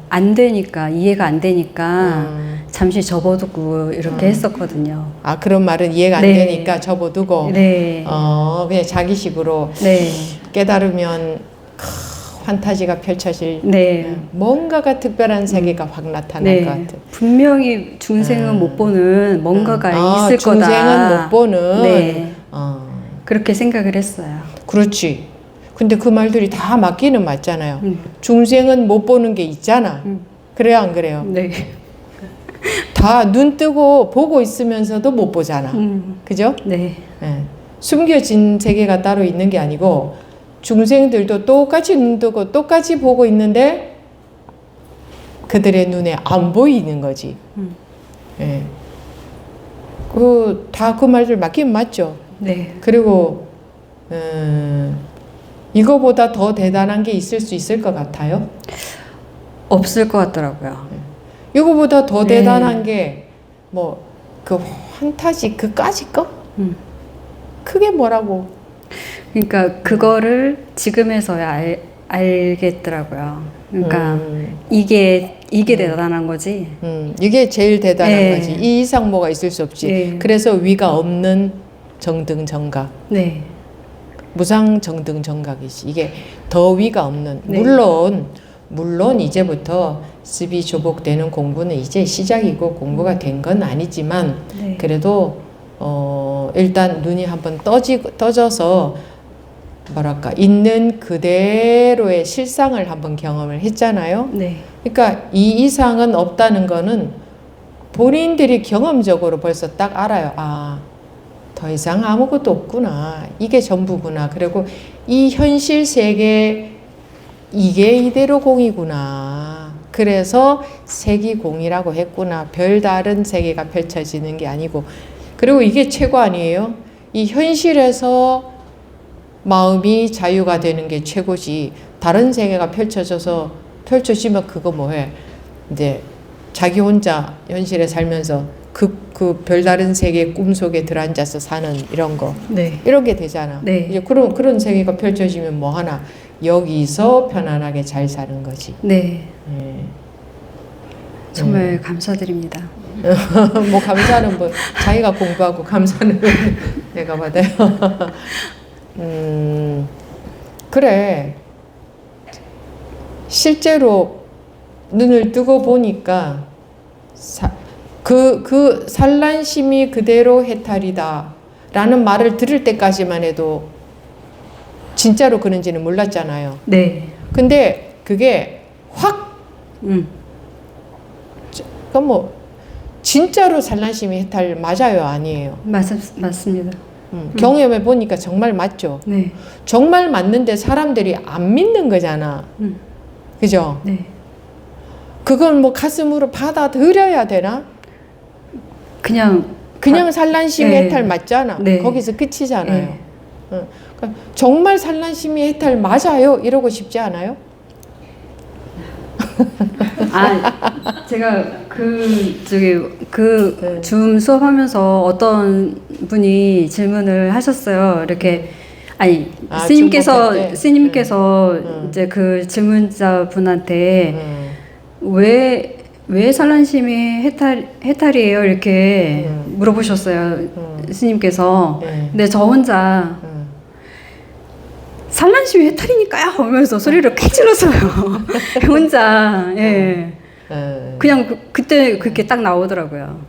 안 되니까, 이해가 안 되니까 잠시 접어두고 이렇게 했었거든요. 아, 그런 말은 이해가 안 네. 되니까 접어두고, 네. 그냥 자기식으로 네. 깨달으면 판타지가 펼쳐질 네. 뭔가가 특별한 세계가 확 나타날 네. 것 같아. 분명히 중생은 못 보는 뭔가가 있을 거다. 중생은 못 보는. 네. 그렇게 생각을 했어요. 그렇지. 근데 그 말들이 다 맞기는 맞잖아요. 중생은 못 보는 게 있잖아. 그래요, 안 그래요? 네. 다 눈 뜨고 보고 있으면서도 못 보잖아. 그죠? 네. 네. 숨겨진 세계가 따로 있는 게 아니고 중생들도 똑같이 눈 뜨고 똑같이 보고 있는데 그들의 눈에 안 보이는 거지. 네. 다 그 말들 맞긴 맞죠. 네. 그리고 이거보다 더 대단한 게 있을 수 있을 것 같아요. 없을 것 같더라고요. 이거보다 더 네. 대단한 게 뭐 그 판타지 그까짓 거? 그게 뭐라고? 그러니까 그거를 지금에서야 알겠더라고요. 그러니까 이게 대단한 거지. 이게 제일 대단한 네. 거지. 이 이상 뭐가 있을 수 없지. 네. 그래서 위가 없는 정등정각. 네. 무상 정등정각이지. 이게 더 위가 없는. 네. 물론 이제부터 습이 조복되는 공부는 이제 시작이고 공부가 된 건 아니지만 네. 그래도 일단 눈이 한번 떠져서 뭐랄까 있는 그대로의 실상을 한번 경험을 했잖아요. 네. 그러니까 이 이상은 없다는 거는 본인들이 경험적으로 벌써 딱 알아요. 아, 더 이상 아무것도 없구나. 이게 전부구나. 그리고 이 현실 세계 이게 이대로 공이구나. 그래서 세기공이라고 했구나. 별다른 세계가 펼쳐지는 게 아니고. 그리고 이게 최고 아니에요? 이 현실에서 마음이 자유가 되는 게 최고지. 다른 세계가 펼쳐지면 그거 뭐해? 이제 자기 혼자 현실에 살면서 그 별다른 세계 꿈속에 들어앉아서 사는 이런 거. 네. 이런 게 되잖아. 네. 이제 그런 세계가 펼쳐지면 뭐 하나? 여기서 편안하게 잘 사는 거지. 네. 예. 정말 감사드립니다. 뭐 감사는 뭐 자기가 공부하고 감사는 내가 받아요. 그래. 실제로 눈을 뜨고 보니까 그 산란심이 그대로 해탈이다 라는 말을 들을 때까지만 해도 진짜로 그런지는 몰랐잖아요. 네. 근데 그게 확 그러니까 뭐 진짜로 산란심이 해탈 맞아요, 아니에요? 맞습니다. 경험해 보니까 정말 맞죠. 네. 정말 맞는데 사람들이 안 믿는 거잖아. 그죠? 네. 그걸 뭐 가슴으로 받아들여야 되나? 그냥 산란심이 네. 해탈 맞잖아. 네. 거기서 끝이잖아요. 네. 그러니까 정말 산란심이 해탈 맞아요. 이러고 싶지 않아요? 제가 줌 수업하면서 어떤 분이 질문을 하셨어요. 이렇게 스님께서 이제 그 질문자 분한테 왜 산란심이 해탈이에요? 이렇게 물어보셨어요. 스님께서. 근데 저 혼자 산란심이 해탈이니까요 하면서 소리를 쾌 질렀어요. 혼자. 예. 그냥 그때 그렇게 딱 나오더라고요.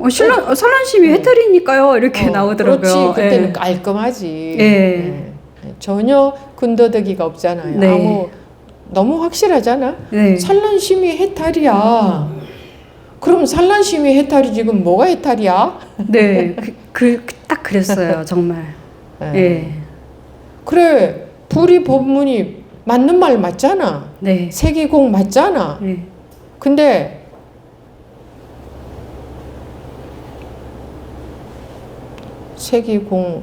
산란심이 해탈이니까요 이렇게 나오더라고요. 그렇지. 그때는 예. 깔끔하지. 예. 전혀 군더더기가 없잖아요. 네. 너무 확실하잖아. 네. 산란심이 해탈이야. 그럼 산란심이 해탈이 지금 뭐가 해탈이야? 네. 딱 그랬어요. 정말. 예. 그래. 불이 법문이 맞는 말 맞잖아. 네. 세기공 맞잖아. 네. 근데 세기공을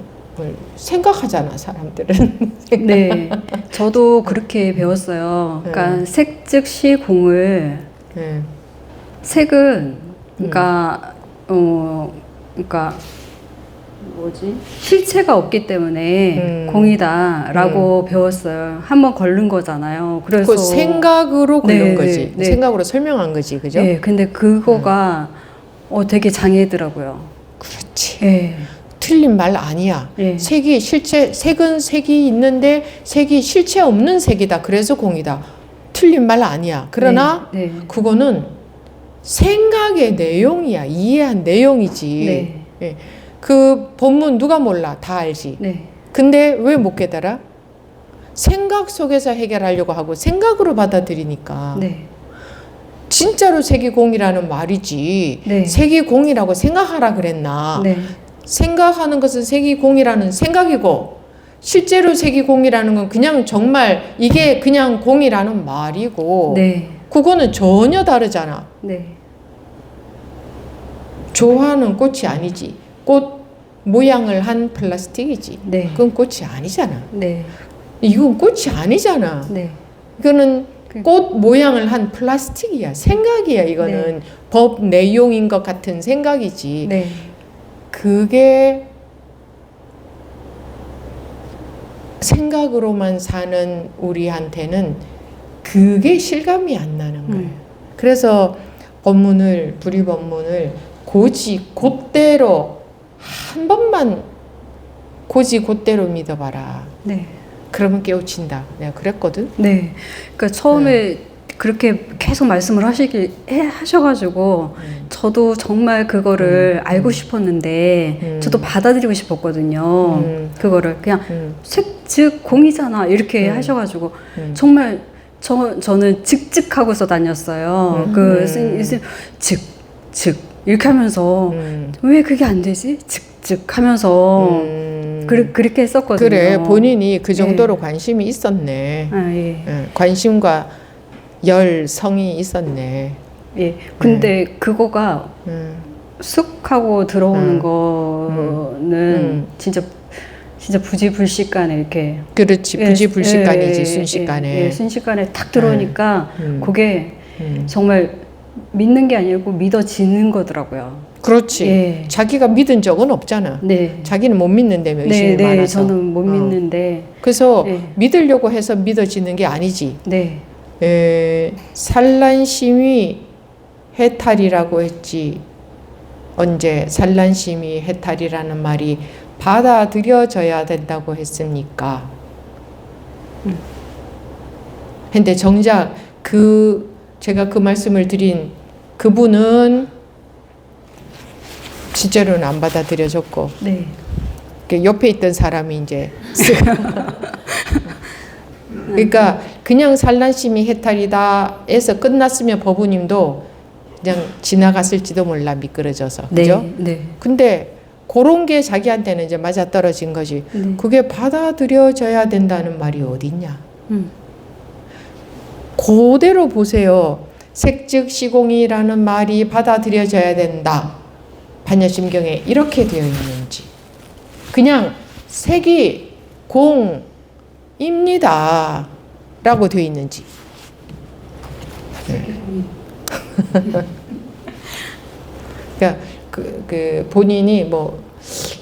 생각하잖아, 사람들은. 네. 저도 그렇게 배웠어요. 그러니까 색즉시 공을 네. 색은 그러니까 뭐지? 실체가 없기 때문에 공이다라고 배웠어요. 한번 걸른 거잖아요. 그래서 그 생각으로 그런 네, 거지. 네. 생각으로 설명한 거지, 그죠? 네, 근데 그거가 되게 장애더라고요. 그렇지. 네. 틀린 말 아니야. 네. 색이 실체, 색은 색이 있는데 색이 실체 없는 색이다. 그래서 공이다. 틀린 말 아니야. 그러나 네, 네. 그거는 생각의 내용이야. 이해한 내용이지. 네. 예. 그 본문 누가 몰라? 다 알지. 네. 근데 왜 못 깨달아? 생각 속에서 해결하려고 하고 생각으로 받아들이니까. 네. 진짜로 세기공이라는 말이지. 네. 세기공이라고 생각하라 그랬나? 네. 생각하는 것은 세기공이라는 생각이고 실제로 세기공이라는 건 그냥 정말 이게 그냥 공이라는 말이고 네. 그거는 전혀 다르잖아. 네. 좋아하는 꽃이 아니지. 꽃 모양을 한 플라스틱이지. 네. 그건 꽃이 아니잖아. 네. 이건 꽃이 아니잖아. 네. 이거는 꽃 모양을 한 플라스틱이야. 생각이야. 이거는 법 내용인 것 같은 생각이지. 네. 그게 생각으로만 사는 우리한테는 그게 실감이 안 나는 거예요. 그래서 법문을, 불의법문을 고지 곧대로 한 번만 고지 곧대로 믿어봐라. 네. 그러면 깨우친다. 내가 그랬거든. 네. 그러니까 처음에 그렇게 계속 말씀을 하셔가지고 저도 정말 그거를 알고 싶었는데 저도 받아들이고 싶었거든요. 그거를 그냥 색, 즉, 공이잖아 이렇게 하셔가지고 정말 저는 즉즉하고서 다녔어요. 즉, 즉 이렇게 하면서 왜 그게 안 되지? 즉 하면서 그렇게 했었거든요. 그래, 본인이 그 정도로 관심이 있었네. 아, 예. 관심과 열성이 있었네. 예. 근데 그거가 쑥 하고 들어오는 거는 진짜 부지불식간에 이렇게. 그렇지, 부지불식간이지, 순식간에. 순식간에 탁 들어오니까 그게 정말 믿는 게 아니고 믿어지는 거더라고요. 그렇지. 예. 자기가 믿은 적은 없잖아. 네. 자기는 못 믿는다며 의심이 네, 많아서. 저는 못 믿는데. 그래서 네. 믿으려고 해서 믿어지는 게 아니지. 네. 산란심이 해탈이라고 했지. 언제 산란심이 해탈이라는 말이 받아들여져야 된다고 했습니까? 근데 정작 제가 그 말씀을 드린 그분은 실제로는 안 받아들여졌고, 네. 옆에 있던 사람이 이제 그러니까 그냥 산란심이 해탈이다 해서 끝났으면 법우님도 그냥 지나갔을지도 몰라, 미끄러져서. 그죠? 네. 근데 그런 게 자기한테는 이제 맞아떨어진 거지. 네. 그게 받아들여져야 된다는 말이 어딨냐. 그대로 보세요. 색즉 시공이라는 말이 받아들여져야 된다. 반야심경에 이렇게 되어 있는지. 그냥 색이 공입니다. 라고 되어 있는지. 네. 그러니까 그 본인이 뭐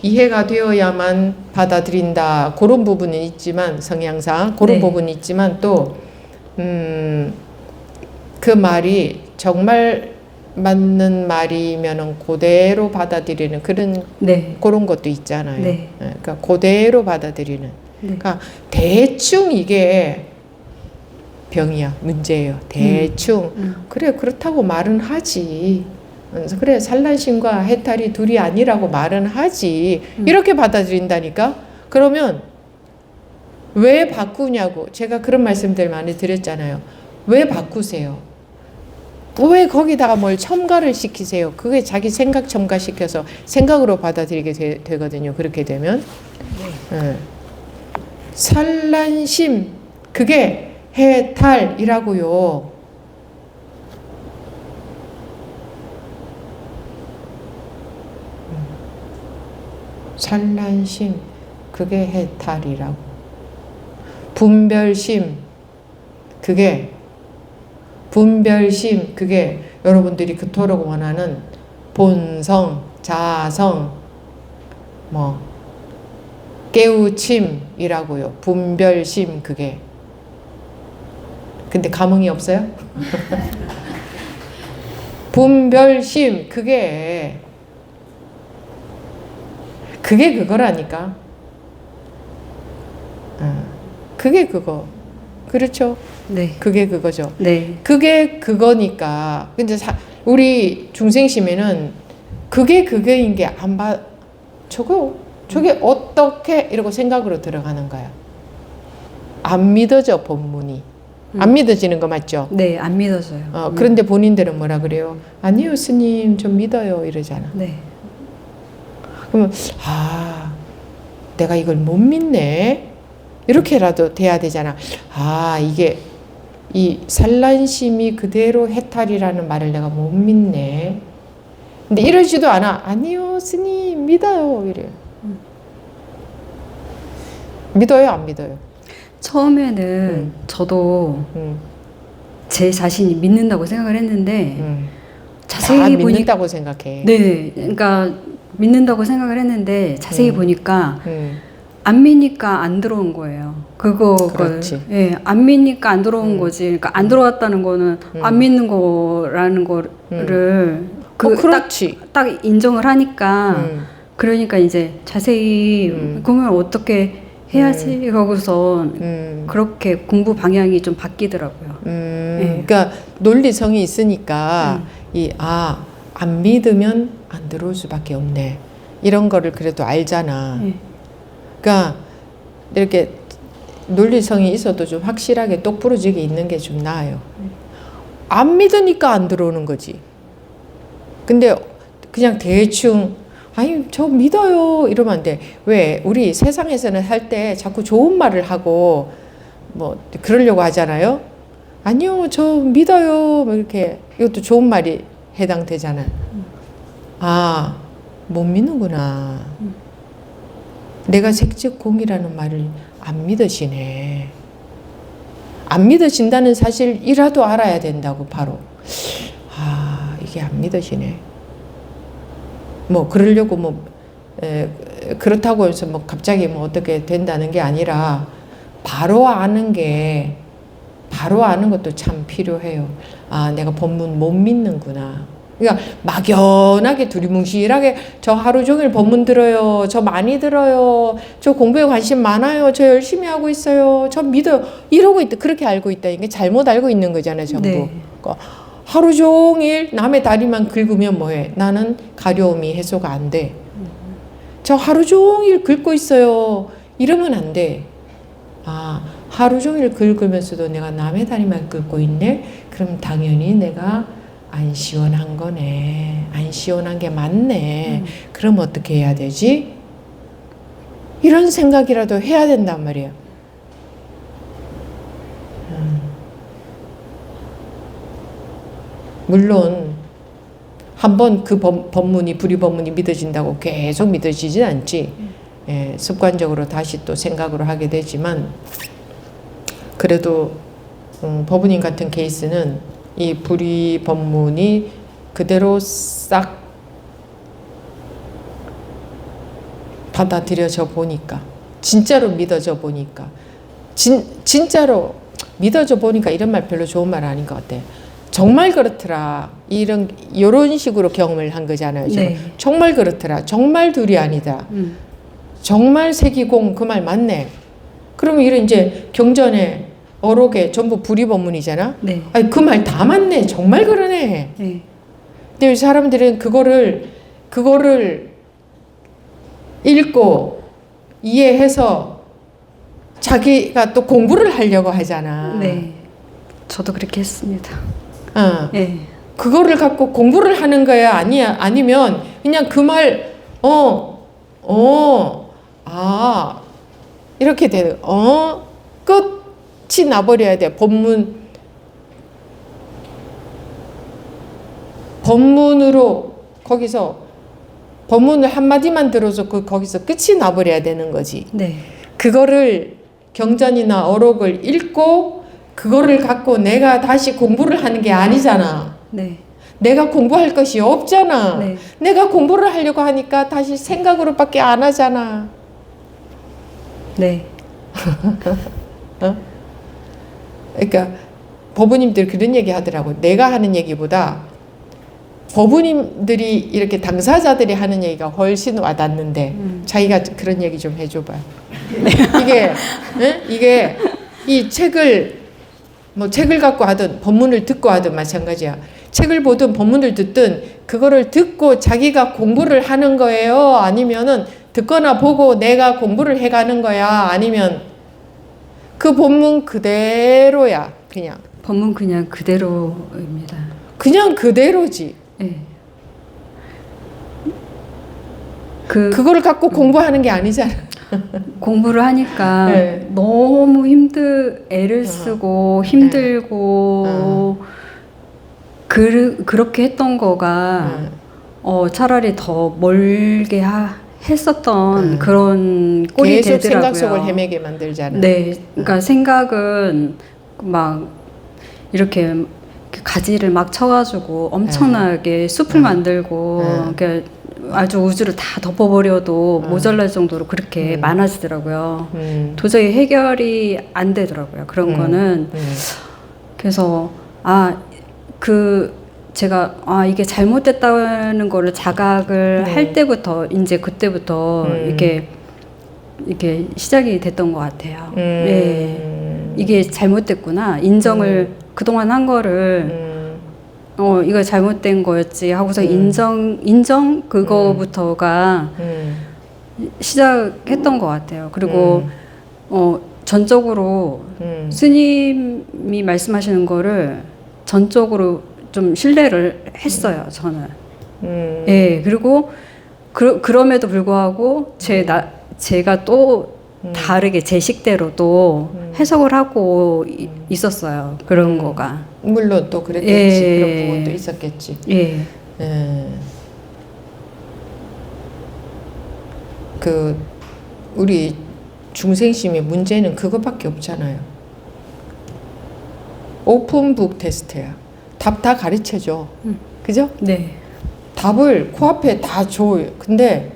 이해가 되어야만 받아들인다. 그런 부분은 있지만, 성향상 그런 네. 부분이 있지만 또 그 말이 정말 맞는 말이면은 그대로 받아들이는 그런 것도 있잖아요. 네. 그러니까 그대로 받아들이는. 네. 그러니까 대충 이게 병이야, 문제예요. 대충 그래 그렇다고 말은 하지. 그래 산란심과 해탈이 둘이 아니라고 말은 하지. 이렇게 받아들인다니까. 그러면 왜 바꾸냐고. 제가 그런 말씀들 많이 드렸잖아요. 왜 바꾸세요? 왜 거기다가 뭘 첨가를 시키세요? 그게 자기 생각 첨가시켜서 생각으로 받아들이게 되거든요. 그렇게 되면 산란심 그게 해탈이라고요. 산란심 그게 해탈이라고. 분별심 그게 여러분들이 그토록 원하는 본성, 자성, 뭐 깨우침이라고요. 분별심 그게. 근데 감흥이 없어요? 분별심 그게 그거라니까. 그게 그거. 그렇죠? 네. 그게 그거죠. 네. 그게 그거니까. 근데 우리 중생심에는 그게 그거인 게 안 봐. 저게 어떻게 이러고 생각으로 들어가는 거야. 안 믿어져 본문이. 안 믿어지는 거 맞죠? 네, 안 믿어져요. 그런데 본인들은 뭐라 그래요? 아니요 스님 좀 믿어요 이러잖아. 네. 그러면 내가 이걸 못 믿네 이렇게라도 돼야 되잖아. 이게 이 산란심이 그대로 해탈이라는 말을 내가 못 믿네. 근데 이러지도 않아. 아니요 스님 믿어요 이래요. 믿어요 안 믿어요? 처음에는 저도 제 자신이 믿는다고 생각을 했는데 자세히 보니까 믿는다고 생각해. 네, 그러니까 믿는다고 생각을 했는데 자세히 보니까 안 믿으니까 안 들어온 거예요. 그렇지. 예, 안 믿으니까 안 들어온 거지. 그러니까 안 들어왔다는 거는 안 믿는 거라는 거를 그렇지. 딱 인정을 하니까 그러니까 이제 자세히 그러면 어떻게 해야지 이러고서 그렇게 공부 방향이 좀 바뀌더라고요. 네. 그러니까 논리성이 있으니까 안 믿으면 안 들어올 수밖에 없네. 이런 거를 그래도 알잖아. 네. 그러니까 이렇게 논리성이 있어도 좀 확실하게 똑부러지게 있는 게 좀 나아요. 안 믿으니까 안 들어오는 거지. 근데 그냥 대충 아니 저 믿어요 이러면 안 돼. 왜 우리 세상에서는 할 때 자꾸 좋은 말을 하고 뭐 그러려고 하잖아요. 아니요 저 믿어요 뭐 이렇게. 이것도 좋은 말이 해당되잖아. 못 믿는구나. 내가 색즉공이라는 말을 안 믿으시네. 안 믿어진다는 사실이라도 알아야 된다고. 바로 이게 안 믿어지네. 뭐 그러려고 그렇다고 해서 뭐 갑자기 뭐 어떻게 된다는 게 아니라 바로 아는 것도 참 필요해요. 내가 법문 못 믿는구나. 그러니까 막연하게 두리뭉실하게 저 하루 종일 법문 들어요. 저 많이 들어요. 저 공부에 관심 많아요. 저 열심히 하고 있어요. 저 믿어요. 이러고 있다. 그렇게 알고 있다. 이게 잘못 알고 있는 거잖아요. 전부. 네. 그러니까 하루 종일 남의 다리만 긁으면 뭐해? 나는 가려움이 해소가 안 돼. 저 하루 종일 긁고 있어요. 이러면 안 돼. 하루 종일 긁으면서도 내가 남의 다리만 긁고 있네? 그럼 당연히 내가 안 시원한 거네. 안 시원한 게 맞네. 그럼 어떻게 해야 되지? 이런 생각이라도 해야 된단 말이에요. 물론 한번 그 법문이 불의법문이 믿어진다고 계속 믿어지진 않지. 습관적으로 다시 또 생각으로 하게 되지만 그래도 법문님 같은 케이스는 이 불의법문이 그대로 싹 받아들여져 보니까 진짜로 믿어져 보니까 진짜로 믿어져 보니까 이런 말 별로 좋은 말 아닌 것 같아. 정말 그렇더라. 이런 식으로 경험을 한 거잖아요. 네. 정말 그렇더라. 정말 둘이 아니다. 정말 세기공 그 말 맞네. 그러면 이런 이제 경전에 어록에 전부 불의법문이잖아. 네. 아니 그 말 다 맞네. 정말 그러네. 네. 근데 사람들은 그거를 읽고 이해해서 자기가 또 공부를 하려고 하잖아. 네. 저도 그렇게 했습니다. 네. 그거를 갖고 공부를 하는 거야? 아니면 그냥 그 말, 이렇게 되는 끝이 나버려야 돼. 법문으로 거기서 법문을 한마디만 들어서 거기서 끝이 나버려야 되는 거지. 네. 그거를 경전이나 어록을 읽고 그거를 갖고 내가 다시 공부를 하는 게 아니잖아. 네. 내가 공부할 것이 없잖아. 네. 내가 공부를 하려고 하니까 다시 생각으로밖에 안 하잖아. 네. 그러니까 법부님들 그런 얘기 하더라고. 내가 하는 얘기보다 법부님들이 이렇게 당사자들이 하는 얘기가 훨씬 와닿는데 자기가 그런 얘기 좀 해줘봐요. 이게 이 책을 갖고 하든 법문을 듣고 하든 마찬가지야. 책을 보든 법문을 듣든 그거를 듣고 자기가 공부를 하는 거예요? 아니면은 듣거나 보고 내가 공부를 해가는 거야? 아니면 그 법문 그대로야, 그냥. 법문 그냥 그대로입니다. 그냥 그대로지. 네. 그거를 갖고 공부하는 게 아니잖아. 공부를 하니까 네. 너무 애를 쓰고 힘들고 그렇게 했던 거가 차라리 더 멀게 했었던 그런 꼴이 계속 되더라고요. 생각 속을 헤매게 만들잖아. 네, 그러니까 생각은 막 이렇게 가지를 막 쳐가지고 엄청나게 숲을 만들고 그러니까 아주 우주를 다 덮어버려도 모자랄 정도로 그렇게 많아지더라고요. 도저히 해결이 안 되더라고요. 그런 거는. 그래서 제가 이게 잘못됐다는 거를 자각을 할 때부터 이제 그때부터 이렇게 시작이 됐던 것 같아요. 네. 이게 잘못됐구나. 인정을 그동안 한 거를 이거 잘못된 거였지 하고서 인정 그거부터가 시작했던 것 같아요. 그리고 전적으로 스님이 말씀하시는 거를 전적으로 좀 신뢰를 했어요. 저는. 예. 그리고 그럼에도 불구하고 제가 또 다르게 제 식대로 또 해석을 하고 있었어요. 그런 거가. 물론 또 그랬겠지. 예. 그런 부분도 있었겠지. 예. 우리 중생심의 문제는 그것밖에 없잖아요. 오픈북 테스트야. 답 다 가르쳐줘. 그죠? 네. 답을 코앞에 다 줘요. 근데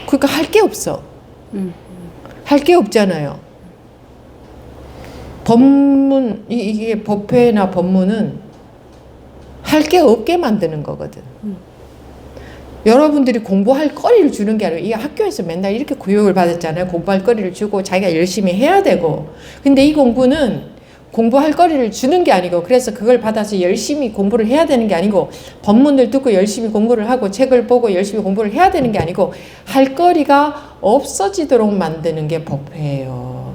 그러니까 할 게 없어. 할 게 없잖아요. 법문, 이게 법회나 법문은 할 게 없게 만드는 거거든. 여러분들이 공부할 거리를 주는 게 아니고, 이게 학교에서 맨날 이렇게 교육을 받았잖아요. 공부할 거리를 주고 자기가 열심히 해야 되고. 근데 이 공부는 공부할 거리를 주는 게 아니고, 그래서 그걸 받아서 열심히 공부를 해야 되는 게 아니고, 법문을 듣고 열심히 공부를 하고 책을 보고 열심히 공부를 해야 되는 게 아니고, 할 거리가 없어지도록 만드는 게 법회예요.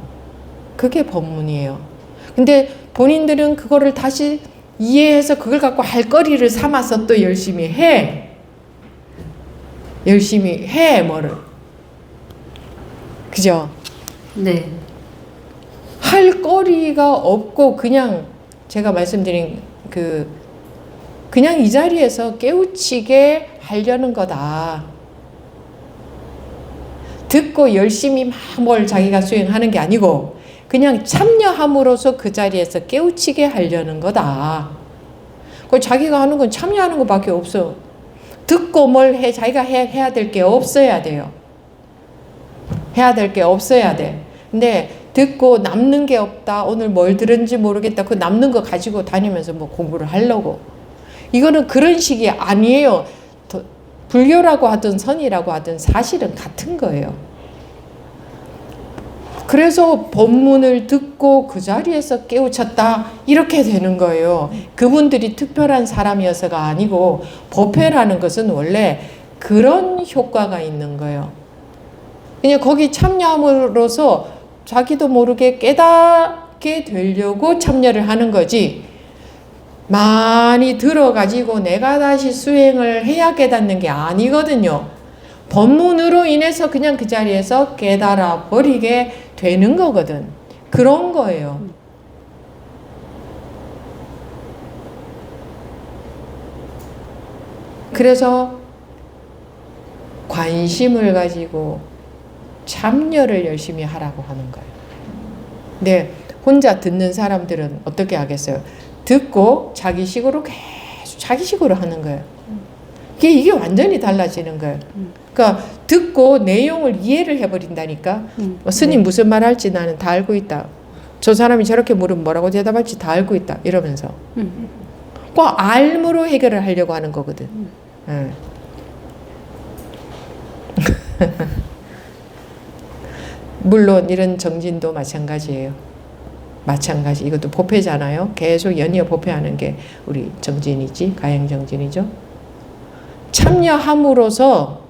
그게 법문이에요. 근데 본인들은 그거를 다시 이해해서 그걸 갖고 할 거리를 삼아서 또 열심히 해. 열심히 해, 뭐를. 그죠? 네. 할 거리가 없고 그냥 제가 말씀드린 그냥 이 자리에서 깨우치게 하려는 거다. 듣고 열심히 막 뭘 자기가 수행하는 게 아니고 그냥 참여함으로써 그 자리에서 깨우치게 하려는 거다. 그 자기가 하는 건 참여하는 것밖에 없어. 듣고 뭘 해, 자기가 해야 될 게 없어야 돼요. 해야 될 게 없어야 돼. 근데 듣고 남는 게 없다. 오늘 뭘 들은지 모르겠다. 그 남는 거 가지고 다니면서 뭐 공부를 하려고. 이거는 그런 식이 아니에요. 불교라고 하든 선이라고 하든 사실은 같은 거예요. 그래서 법문을 듣고 그 자리에서 깨우쳤다. 이렇게 되는 거예요. 그분들이 특별한 사람이어서가 아니고 법회라는 것은 원래 그런 효과가 있는 거예요. 그냥 거기 참여함으로써 자기도 모르게 깨닫게 되려고 참여를 하는 거지. 많이 들어가지고 내가 다시 수행을 해야 깨닫는 게 아니거든요. 법문으로 인해서 그냥 그 자리에서 깨달아 버리게 되는 거거든. 그런 거예요. 그래서 관심을 가지고 참여를 열심히 하라고 하는 거예요. 근데 혼자 듣는 사람들은 어떻게 하겠어요? 듣고 자기식으로 계속 자기식으로 하는 거예요. 이게 완전히 달라지는 거예요. 그러니까 듣고 내용을 이해를 해버린다니까. 스님 무슨 말 할지 나는 다 알고 있다. 저 사람이 저렇게 물으면 뭐라고 대답할지 다 알고 있다. 이러면서. 꼭 알므로 해결을 하려고 하는 거거든. 물론 이런 정진도 마찬가지예요. 마찬가지. 이것도 법회잖아요. 계속 연이어 법회하는 게 우리 정진이지. 가행정진이죠. 참여함으로써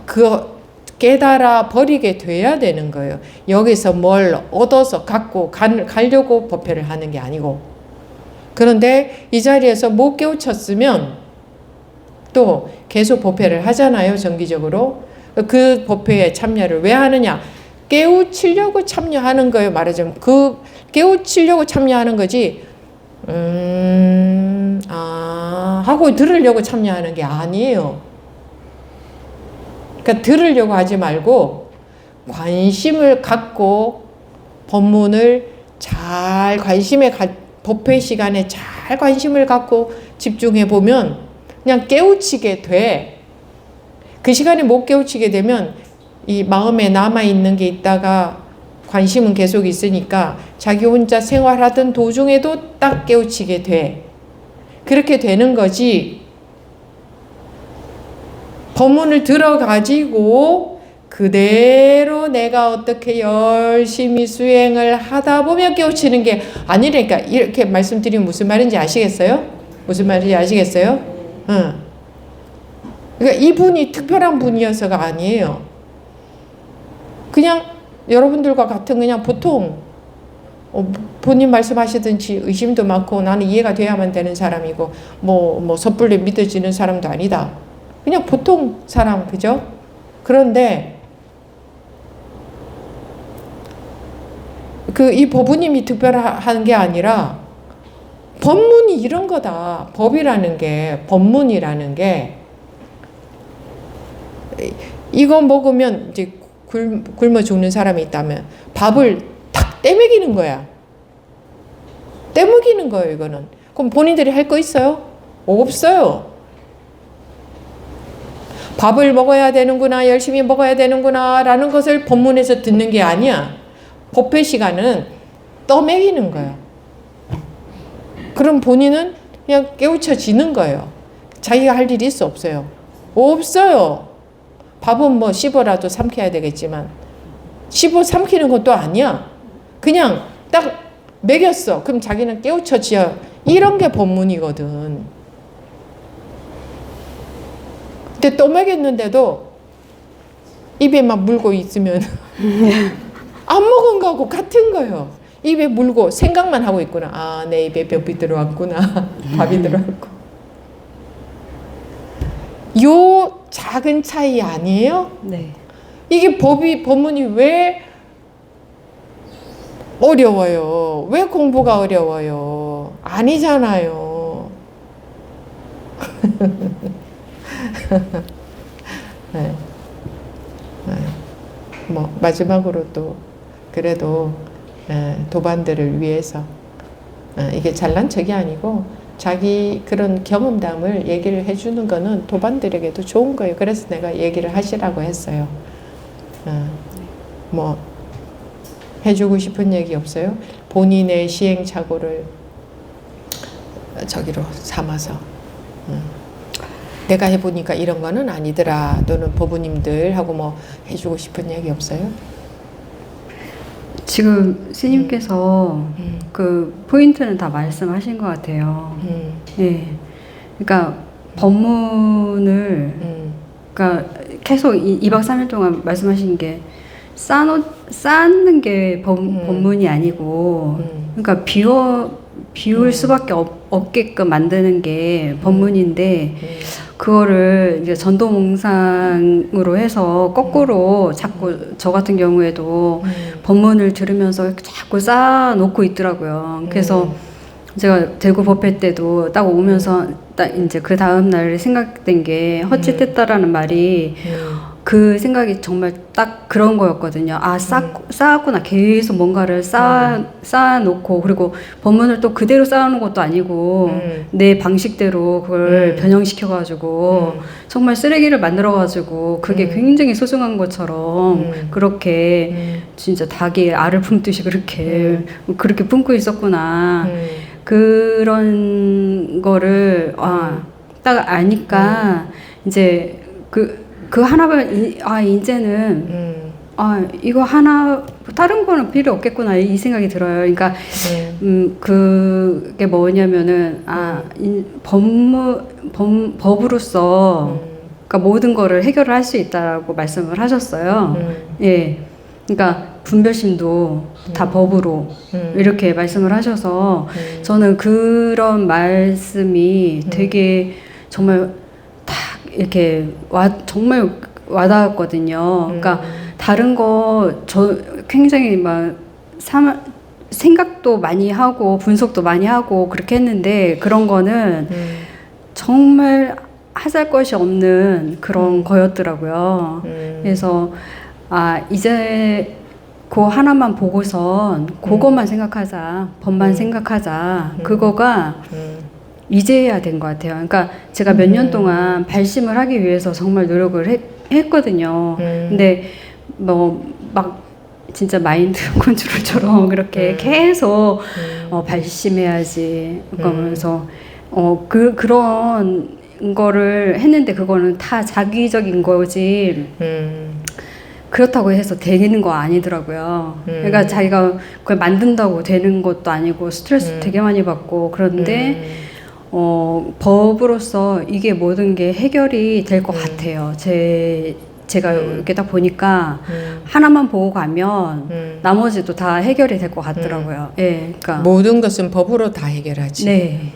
그 깨달아 버리게 돼야 되는 거예요. 여기서 뭘 얻어서 갖고 가려고 법회를 하는 게 아니고. 그런데 이 자리에서 못 깨우쳤으면 또 계속 법회를 하잖아요. 정기적으로. 그 법회에 참여를 왜 하느냐. 깨우치려고 참여하는 거예요. 말하자면 그 깨우치려고 참여하는 거지. 하고 들으려고 참여하는 게 아니에요. 그러니까 들으려고 하지 말고 관심을 갖고 법문을 잘 법회 시간에 잘 관심을 갖고 집중해 보면 그냥 깨우치게 돼. 그 시간에 못 깨우치게 되면 이 마음에 남아있는 게 있다가 관심은 계속 있으니까 자기 혼자 생활하던 도중에도 딱 깨우치게 돼. 그렇게 되는 거지. 법문을 들어가지고 그대로 내가 어떻게 열심히 수행을 하다 보면 깨우치는 게 아니라니까. 이렇게 말씀드리면 무슨 말인지 아시겠어요? 무슨 말인지 아시겠어요? 그러니까 이분이 특별한 분이어서가 아니에요. 그냥 여러분들과 같은 그냥 보통 본인 말씀하시듯이 의심도 많고 나는 이해가 돼야만 되는 사람이고 뭐 섣불리 믿어지는 사람도 아니다. 그냥 보통 사람, 그죠? 그런데 이 법부님이 특별한 게 아니라 법문이 이런 거다. 법이라는 게, 법문이라는 게 이거 먹으면 이제 굶어 죽는 사람이 있다면 밥을 탁 떼먹이는 거야. 떼먹이는 거예요, 이거는. 그럼 본인들이 할 거 있어요? 없어요. 밥을 먹어야 되는구나, 열심히 먹어야 되는구나 라는 것을 법문에서 듣는 게 아니야. 법회 시간은 떠먹이는 거야. 그럼 본인은 그냥 깨우쳐지는 거예요. 자기가 할 일이 있어, 없어요? 없어요. 밥은 뭐 씹어라도 삼켜야 되겠지만 씹어 삼키는 것도 아니야. 그냥 딱 먹였어. 그럼 자기는 깨우쳐지어. 이런 게 법문이거든. 근데 또 먹였는데도 입에 막 물고 있으면 안 먹은 거하고 같은 거예요. 입에 물고 생각만 하고 있구나. 아, 내 입에 밥이 들어왔구나. 밥이 들어왔고. 요 작은 차이 아니에요? 네. 이게 법문이 왜 어려워요? 왜 공부가 어려워요? 아니잖아요. 네. 네. 뭐 마지막으로 또 그래도 도반들을 위해서 이게 잘난 척이 아니고 자기 그런 경험담을 얘기를 해주는 거는 도반들에게도 좋은 거예요. 그래서 내가 얘기를 하시라고 했어요. 뭐 해주고 싶은 얘기 없어요? 본인의 시행착오를 저기로 삼아서 내가 해보니까 이런 거는 아니더라. 또는 법부님들하고 뭐 해주고 싶은 얘기 없어요? 지금 스님께서 그 포인트는 다 말씀하신 것 같아요. 예. 그러니까 법문을 그러니까 계속 2박 3일 동안 말씀하신 게 쌓는 게 법문이 아니고 그러니까 비울 수밖에 없게끔 만드는 게 법문인데 그거를 이제 전도몽상으로 해서 거꾸로 자꾸 저 같은 경우에도 법문을 들으면서 자꾸 쌓아놓고 있더라고요. 그래서 제가 대구 법회 때도 딱 오면서 딱 이제 그 다음 날에 생각된 게 헛짓했다라는 말이 그 생각이 정말 딱 그런 거였거든요. 아, 쌓았구나. 계속 뭔가를 쌓아놓고, 그리고 법문을 또 그대로 쌓아놓은 것도 아니고, 내 방식대로 그걸 변형시켜가지고, 정말 쓰레기를 만들어가지고, 그게 굉장히 소중한 것처럼, 그렇게, 진짜 닭이 알을 품듯이 그렇게 품고 있었구나. 그런 거를, 딱 아니까, 이제, 그 하나만, 이제는, 이거 하나, 다른 거는 필요 없겠구나, 이 생각이 들어요. 그러니까, 그게 뭐냐면은, 법으로서, 그러니까 모든 거를 해결을 할 수 있다라고 말씀을 하셨어요. 예. 그러니까, 분별심도 다 법으로, 이렇게 말씀을 하셔서, 저는 그런 말씀이 되게, 정말, 이렇게 정말 와닿았거든요. 그러니까 다른 거 굉장히 막 생각도 많이 하고 분석도 많이 하고 그렇게 했는데 그런 거는 정말 하잘 것이 없는 그런 거였더라고요. 그래서 이제 그 하나만 보고선 그것만 생각하자, 법만 생각하자. 그거가 이제야 된 것 같아요. 그러니까 제가 몇 년 동안 발심을 하기 위해서 정말 노력을 했거든요. 근데 막 진짜 마인드 컨트롤처럼 그렇게 계속 발심해야지. 그러면서 그런 거를 했는데 그거는 다 자기적인 거지. 그렇다고 해서 되는 거 아니더라고요. 그러니까 자기가 그걸 만든다고 되는 것도 아니고 스트레스 되게 많이 받고 그런데 법으로서 이게 모든 게 해결이 될 것 같아요. 제가 이렇게 딱 보니까 하나만 보고 가면 나머지도 다 해결이 될 것 같더라고요. 예, 그러니까 모든 것은 법으로 다 해결하지. 네.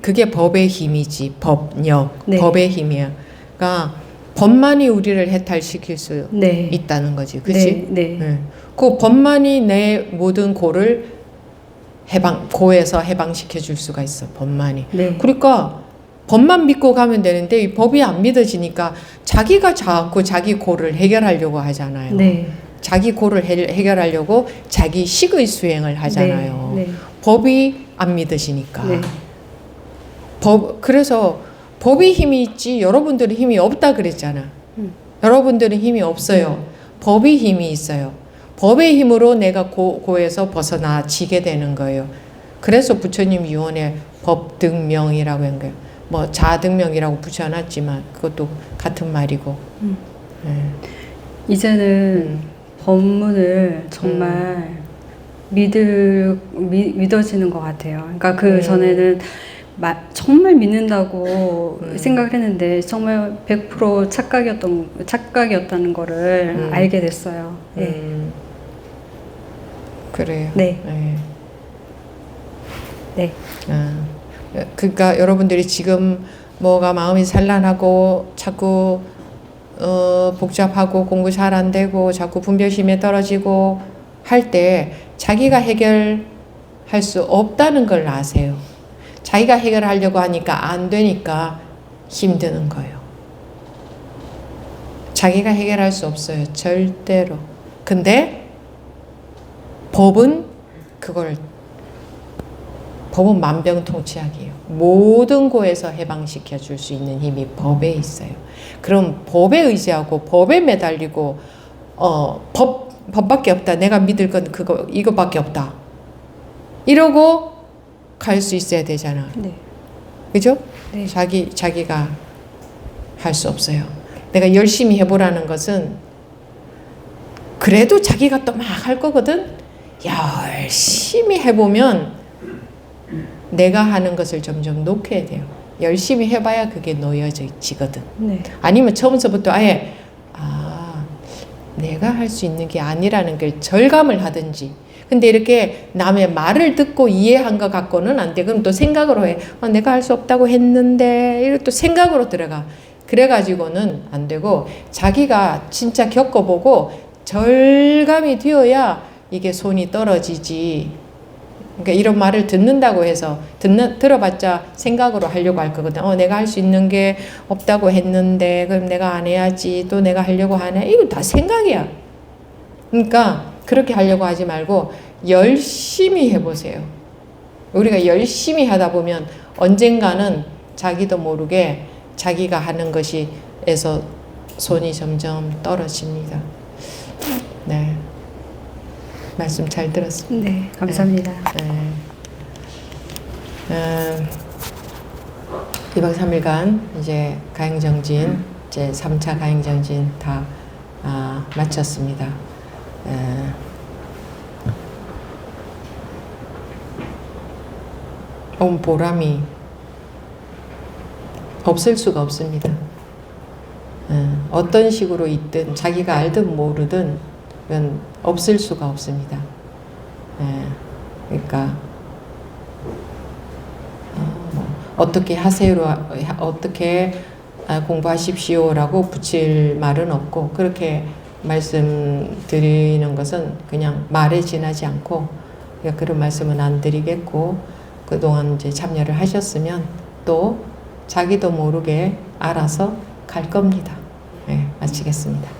그게 법의 힘이지. 법력, 네. 법의 힘이야. 그러니까 법만이 우리를 해탈시킬 수 네. 있다는 거지, 그렇지? 네. 네. 그 법만이 내 모든 고를 고에서 해방시켜 줄 수가 있어. 법만이. 네. 그러니까 법만 믿고 가면 되는데 이 법이 안 믿어지니까 자기가 자꾸 자기 고를 해결하려고 하잖아요. 네. 자기 고를 해결하려고 자기 식의 수행을 하잖아요. 네. 법이 안 믿어지니까. 네. 그래서 법이 힘이 있지 여러분들은 힘이 없다 그랬잖아. 여러분들은 힘이 없어요. 법이 힘이 있어요. 법의 힘으로 내가 고에서 벗어나지게 되는 거예요. 그래서 부처님 유언에 법등명이라고 한 거예요. 뭐 자등명이라고 붙여놨지만 그것도 같은 말이고. 이제는 법문을 정말 믿어지는 것 같아요. 그러니까 그 전에는 정말 믿는다고 생각을 했는데 정말 100% 착각이었다는 거를 알게 됐어요. 네. 그래요. 네. 네. 그러니까 여러분들이 지금 뭐가 마음이 산란하고 자꾸 복잡하고 공부 잘 안 되고 자꾸 분별심에 떨어지고 할 때 자기가 해결할 수 없다는 걸 아세요. 자기가 해결하려고 하니까 안 되니까 힘드는 거예요. 자기가 해결할 수 없어요. 절대로. 근데 법은 만병통치약이에요. 모든 고에서 해방시켜 줄 수 있는 힘이 법에 있어요. 그럼 법에 의지하고 법에 매달리고 법밖에 없다. 내가 믿을 건 이거밖에 없다. 이러고 갈 수 있어야 되잖아. 네. 그죠? 네. 자기가 할 수 없어요. 내가 열심히 해보라는 것은 그래도 자기가 또 막 할 거거든. 열심히 해보면 내가 하는 것을 점점 놓게 돼요. 열심히 해봐야 그게 놓여지거든. 네. 아니면 처음서부터 아예 내가 할 수 있는 게 아니라는 걸 절감을 하든지 근데 이렇게 남의 말을 듣고 이해한 것 갖고는 안 돼. 그럼 또 생각으로 해. 내가 할 수 없다고 했는데 이렇게 또 생각으로 들어가. 그래가지고는 안 되고 자기가 진짜 겪어보고 절감이 되어야 이게 손이 떨어지지. 그러니까 이런 말을 듣는다고 해서 들어봤자 생각으로 하려고 할 거거든. 내가 할 수 있는 게 없다고 했는데 그럼 내가 안 해야지. 또 내가 하려고 하네. 이거 다 생각이야. 그러니까 그렇게 하려고 하지 말고 열심히 해보세요. 우리가 열심히 하다 보면 언젠가는 자기도 모르게 자기가 하는 것이에서 손이 점점 떨어집니다. 네. 말씀 잘 들었습니다. 네, 감사합니다. 네. 2박 3일간 이제 가행정진, 제 3차 가행정진 다 마쳤습니다. 온 보람이 없을 수가 없습니다. 어떤 식으로 있든 자기가 알든 모르든 그건 없을 수가 없습니다. 그러니까 어떻게 하세요, 어떻게 공부하십시오라고 붙일 말은 없고 그렇게 말씀드리는 것은 그냥 말에 지나지 않고 그런 말씀은 안 드리겠고 그동안 이제 참여를 하셨으면 또 자기도 모르게 알아서 갈 겁니다. 네, 마치겠습니다.